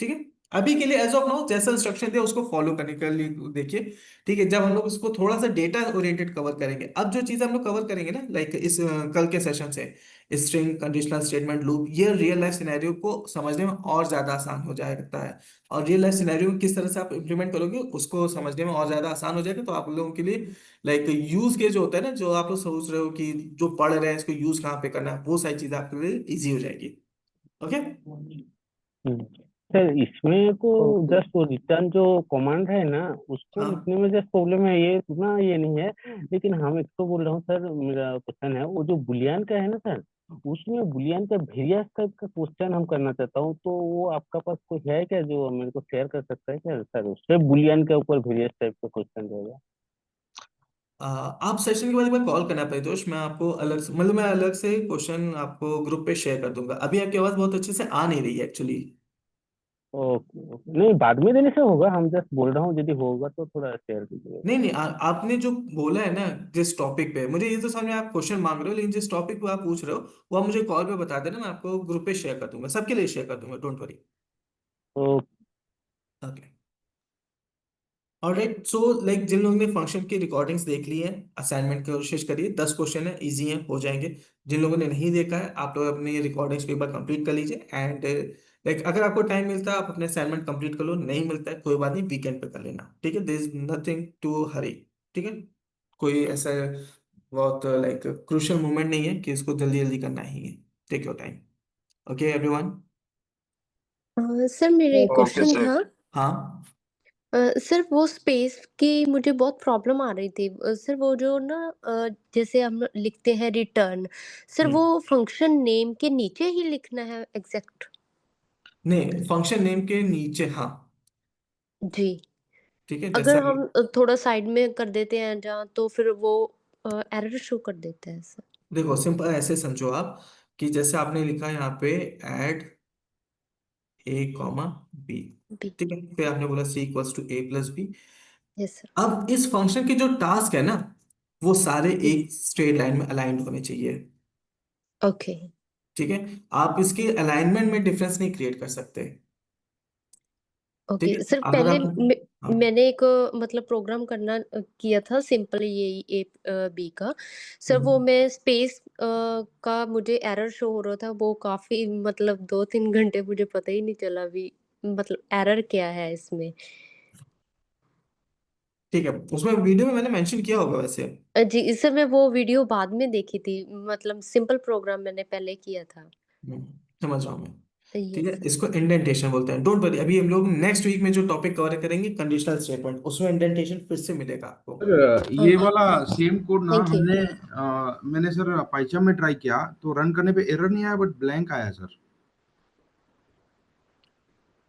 ठीक है, अभी के लिए एज ऑफ नाउ जैसा इंस्ट्रक्शन दिया उसको फॉलो करने के लिए देखिए। ठीक है, जब हम लोग इसको थोड़ा सा डेटा ओरिएंटेड कवर करेंगे, अब जो चीज हम लोग कवर करेंगे ना लाइक इस कल के सेशन से, स्ट्रिंग, कंडीशनल स्टेटमेंट, लूप, ये रियल लाइफ सिनेरियो को समझने में और ज्यादा आसान हो जाता है। और रियल लाइफ सिनेरियो किस तरह से आप इंप्लीमेंट करोगे उसको समझने में और ज्यादा आसान हो जाएगा। तो आप लोगों के लिए लाइक यूज के जो होता है ना, जो आप लोग सोच रहे हो कि जो पढ़ रहे हैं इसको यूज कहाँ पे करना है, वो सारी चीजें आपके लिए इजी हो जाएगी। ओके। सर इसमें को ओके। जस्ट वो रिटर्न जो कमांड है ना, उसको हाँ, लिखने में जस्ट प्रॉब्लम है, ये उतना ये नहीं है। लेकिन हम इसको बोल रहा हूँ सर, मेरा क्वेश्चन है वो जो बुलियन का है ना सर, उसमें बुलियन का वेरियस टाइप का क्वेश्चन हम करना चाहता हूँ, तो वो आपका पास कोई है क्या जो मेरे को शेयर कर सकता है क्या सर? उससे बुलियन के ऊपर वेरियस टाइप का क्वेश्चन रहेगा। आप सेशन के बाद एक बार कॉल करना परितोष, मैं आपको अलग से मतलब मैं अलग से क्वेश्चन आपको ग्रुप पे शेयर कर दूंगा। अभी आपकी आवाज बहुत अच्छे से आ नहीं रही है एक्चुअली। ओके ओके, नहीं बाद में देने से होगा, हम जस्ट बोल रहा हूँ, यदि होगा तो थोड़ा शेयर कीजिएगा। नहीं नहीं, आपने जो बोला है ना जिस टॉपिक पे, मुझे ये तो समझ में आप क्वेश्चन मांग रहे हो, लेकिन जिस टॉपिक पे आप पूछ रहे हो वो आप मुझे कॉल पे बता देना, मैं आपको ग्रुप पे शेयर कर दूंगा, सबके लिए शेयर कर दूंगा, don't worry. Okay. Okay, alright. So like जिन लोगों ने फंक्शन की रिकॉर्डिंग्स देख ली है, असाइनमेंट की कोशिश करिए, 10 क्वेश्चन है, इजी है, हो जाएंगे। जिन लोगों ने नहीं देखा है, आप लोग अपनी रिकॉर्डिंग्स को एक बार कंप्लीट कर लीजिए। एंड लाइक अगर आपको टाइम मिलता है आप अपने असाइनमेंट कंप्लीट कर लो, नहीं मिलता है कोई बात नहीं, वीकेंड पे कर लेना। ठीक है, देयर इज नथिंग टू हरी। ठीक है, कोई ऐसा बहुत लाइक क्रूशियल मोमेंट नहीं है कि इसको जल्दी जल्दी करना ही है। Take your time. Okay everyone. Sir मेरा एक ओके क्वेश्चन सर। था। हाँ। सर वो स्पेस की मुझे बहुत प्रॉब्लम आ रही थी। सर वो जो ना जैसे हम लिखते हैं रिटर्न, सर वो हम्म, फंक्शन नेम के नीचे ही लिखना है एग्जैक्ट? नहीं, फंक्शन नेम के नीचे, हाँ। जी। ठीक है, अगर जैसा हम थोड़ा साइड में कर देते हैं जहाँ, तो फिर वो एरर शो कर देता है सर। देखो सिंपल ऐसे समझो आप, कि जैसे आपने लिखा यहाँ पे add A comma B. B. ठीक है, फिर आपने बोला C equals to A plus B. Yes sir. अब इस फंक्शन के जो टास्क है ना, वो सारे जी। एक स्ट्रेट लाइन में अलाइंड होने चाहिए। ओके ठीक है, आप इसके अलाइनमेंट में डिफरेंस नहीं क्रिएट कर सकते। ठीक ओके है, सर, अगर पहले आप, हाँ, मैंने एक मतलब प्रोग्राम करना किया था सिंपल, यही ए बी का। सर वो हम्म, मैं स्पेस का मुझे एरर शो हो रहा था, वो काफी मतलब 2-3 घंटे मुझे पता ही नहीं चला भी मतलब एरर क्या है इसमें। ठीक है, उसमें वीडियो में मैंने मेंशन किया होगा वैसे। जी सर, मैं वो वीडियो बाद में देखी थी, मतलब सिंपल प्रोग्राम मैंने पहले किया था। समझ रहा हूँ मैं। ठीक है, यस सर। इसको इंडेंटेशन बोलते हैं, डोंट वरी। अभी हम लोग नेक्स्ट वीक में जो टॉपिक कवर करेंगे कंडीशनल स्टेटमेंट, उसमें इंडेंटेशन फिर से मिलेगा आपको। सर ये ओके, वाला सेम कोड ना थैंक यू। मैंने सर पाइथन में ट्राई किया तो रन करने पे एरर नहीं आया बट ब्लैंक आया सर।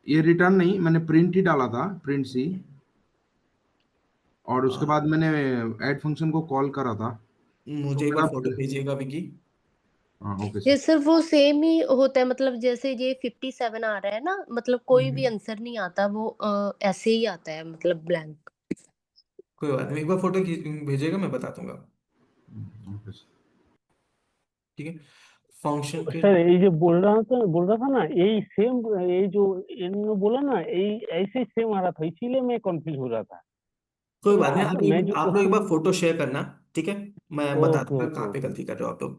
ये रिटर्न नहीं, मैंने प्रिंट ही डाला था, प्रिंट सी, और उसके बाद मैंने ऐड फंक्शन को कॉल करा था। तो मुझे एक बार मेरा फोटो भेजिएगा विकी। हाँ ओके ये सर। सर वो सेम ही होता है, मतलब जैसे ये 57 आ रहा है ना, मतलब कोई भी हम्म, आंसर नहीं आता, वो ऐसे ही आता है, मतलब ब्लैंक। कोई बात नहीं, एक बार फोटो भेजिएगा, मैं बता दूंगा। Okay sir. ठीक है, फंक्शन के। सर ये जो बोल रहा था ना, यही सेम, यही जो इन्होंने बोला ना, यही ऐसे ही सेम आ रहा था, इसीलिए मैं कंफ्यूज हो रहा था। कोई बात नहीं, आप मैं जो आप लोग एक बार फोटो शेयर करना। ठीक है, मैं बता ओके दूंगा ओके कहाँ पे ओके गलती कर रहे हो आप लोग।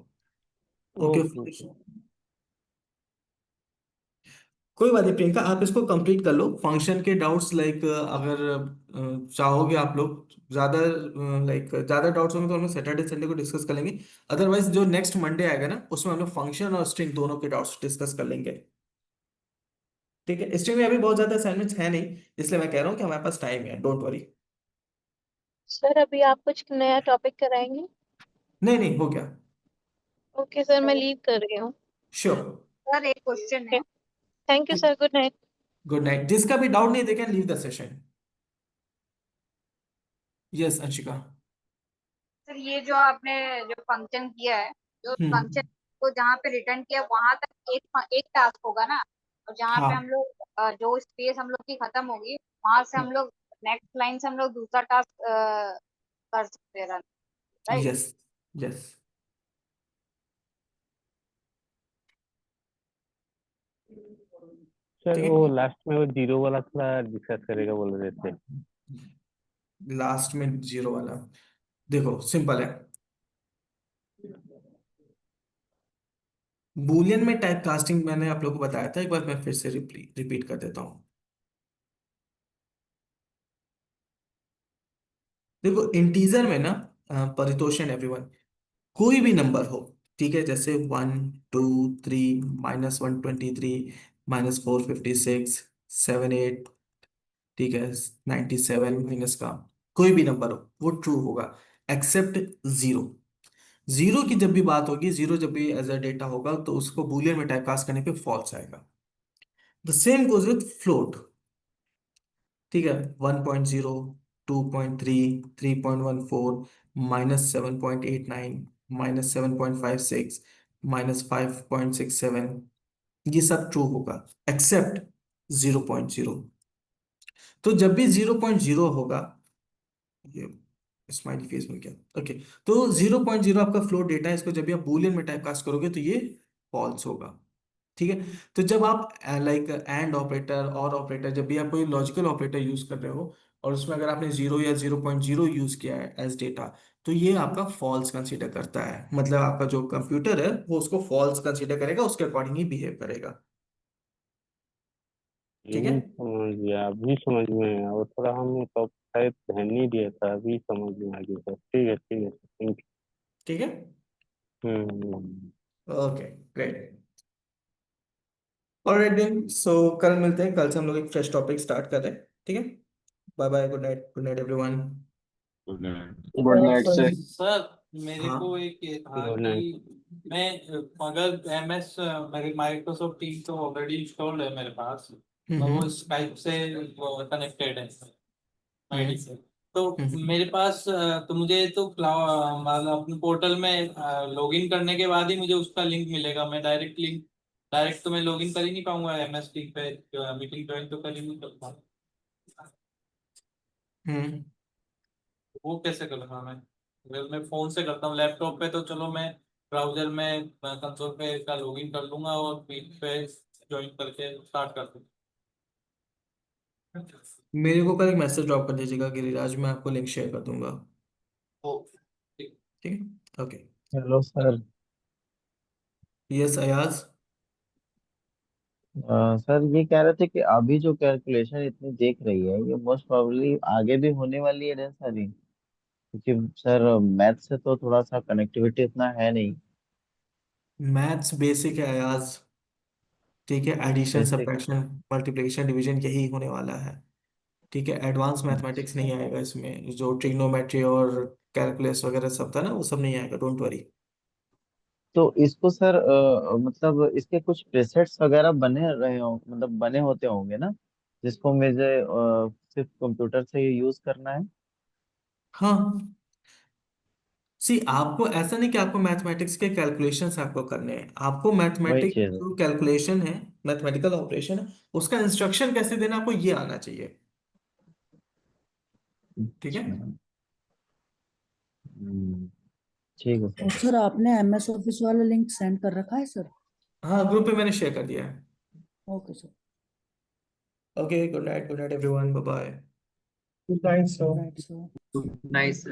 ओके। Okay okay. कोई बात नहीं प्रियंका, आप इसको कंप्लीट कर लो। फंक्शन के डाउट्स लाइक अगर चाहोगे आप लोग ज्यादा, लाइक ज्यादा डाउट्स होंगे तो हम लोग सैटरडे संडे को डिस्कस कर लेंगे। अदरवाइज जो नेक्स्ट मंडे आएगा ना, उसमें हम लोग फंक्शन और स्ट्रिंग दोनों के डाउट्स डिस्कस कर लेंगे। ठीक है, स्ट्रिंग में अभी बहुत ज्यादा असाइनमेंट्स है नहीं, इसलिए मैं कह रहा हूँ कि हमारे पास टाइम है, डोंट वरी। सर अभी आप कुछ नया टॉपिक कराएंगे? नहीं नहीं, हो गया। ओके सर, मैं लीव कर रही हूँ। श्योर। सर एक क्वेश्चन है। Thank you sir, good night. Good night. जिसका भी डाउट नहीं, they can leave the session. Yes Anshika. Sir ये जो आपने जो फंक्शन किया है, जो फंक्शन हम्म। को जहाँ पे रिटर्न किया वहां तक एक टास्क होगा ना, और जहाँ पे हम हाँ। लोग जो स्पेस हम लोग की खत्म होगी वहां से हम लोग नेक्स्ट लाइन से हम लोग दूसरा टास्क कर सकते हैं, राइट? यस। यस। सर ठीक वो है, लास्ट में वो जीरो वाला थोड़ा डिस्कस करेगा बोल रहे थे। लास्ट में जीरो वाला, देखो सिंपल है। बूलियन में टाइप कास्टिंग मैंने आप लोगों को बताया था, एक बार मैं फिर से रिपीट कर देता हूँ। देखो इंटीजर में ना, परितोषण एवरीवन, कोई भी नंबर हो, ठीक है, जैसे 1 2 3, -123, -456, 78, ठीक है, 97 माइनस का, कोई भी नंबर हो वो ट्रू होगा, एक्सेप्ट जीरो। जीरो की जब भी बात होगी, जीरो जब भी एज अ डेटा होगा तो उसको बूलियन में टाइपकास्ट करने पे फॉल्स आएगा। The same goes with float. ठीक है, 1.0, 2.3, 3.14, -7.89, -7.56, -5.67, ये सब ट्रू होगा एक्सेप्ट 0.0। तो जब भी 0.0 होगा, ये स्माइली फेस मिल गया, ओके। तो 0.0 आपका फ्लोट डेटा है, इसको जब भी आप बूलियन में टाइपकास्ट करोगे तो ये फॉल्स होगा। ठीक है, तो जब आप लाइक एंड ऑपरेटर और ऑपरेटर, जब भी आप कोई लॉजिकल ऑपरेटर यूज कर रहे हो और उसमें अगर आपने जीरो या 0.0 यूज किया है एज डेटा, तो ये आपका फॉल्स कंसीडर करता है, मतलब आपका जो कंप्यूटर है वो उसको फॉल्स कंसीडर करेगा, उसके अकॉर्डिंग ही बिहेव करेगा। ठीक है। समझ गया, अभी समझ में आया, और थोड़ा हमने तो शायद ध्यान नहीं दिया था, अभी समझ में आ गया सर। ठीक है सर, थैंक ठीक है, you. Okay, great. Alright then, so कल मिलते हैं, कल से हम लोग एक फ्रेश टॉपिक स्टार्ट कर रहे हैं। ठीक है, bye bye, good night everyone. Good night. Good night sir. Sir मेरे हाँ। को एक ये था गुड नाइट। कि मैं अगर एमएस मेरे माइक्रोसॉफ्ट टीम तो ऑलरेडी इंस्टॉल्ड है मेरे पास, और वो हम्म। स्काइप से कनेक्टेड है आईडी हम्म। से। तो हम्म। मेरे पास तो मुझे तो मतलब अपने पोर्टल में लॉगिन करने के बाद ही मुझे उसका लिंक मिलेगा। मैं डायरेक्ट तो मैं लॉगिन कर ही नहीं पाऊंगा एमएस टीम पे, मीटिंग ज्वाइन तो कर ही नहीं कर पाऊंगा। हम्म। वो कैसे करूँगा मैं? अगर मैं फोन से करता हूँ, लैपटॉप पे तो चलो मैं ब्राउजर में कंसोल पे का लॉगिन कर लूंगा और मीट पे ज्वाइन करके स्टार्ट कर दूंगा। मेरे को कल एक मैसेज ड्रॉप कर दीजिएगा गिरिराज, मैं आपको लिंक शेयर कर दूंगा। ओके, ठीक। ठीक है, okay. Hello sir. Yes Ayaz. Sir ये कह रहे थे कि अभी जो कैलकुलेशन इतनी देख रही है ये मोस्ट प्रोबेबली आगे भी होने वाली है ना सर, ये क्योंकि सर मैथ से तो थोड़ा सा कनेक्टिविटी इतना है नहीं। मैथ्स बेसिक है अयाज। ठीक है, addition basic. Subtraction multiplication division यही होने वाला है। ठीक है, एडवांस मैथमेटिक्स नहीं आएगा इसमें, जो ट्रिग्नोमेट्री और कैलकुलस वगैरह सब था ना, वो सब नहीं आएगा, डोंट वरी। तो इसको सर मतलब इसके कुछ प्रीसेट्स वगैरह बने रहे हो, मतलब बने होते होंगे ना, जिसको मुझे सिर्फ कंप्यूटर से ही यूज करना है। हाँ, सी आपको ऐसा नहीं कि आपको मैथमेटिक्स के कैलकुलेशंस आपको करने हैं, आपको वही मैथमेटिक्स चीज है। जो कैलकुलेशन है, मैथमेटिकल ऑपरेशन है, उसका इंस्ट्रक्शन कैसे देना आपको ये आना चाहिए। ठीक है। अच्छा। ठीक है और सर। सर आपने MS ऑफिस वाला लिंक सेंड कर रखा है सर? हाँ, ग्रुप पे मैंने शेयर कर दिया है। Okay sir. Okay, good night everyone, bye bye. Good night sir. Nice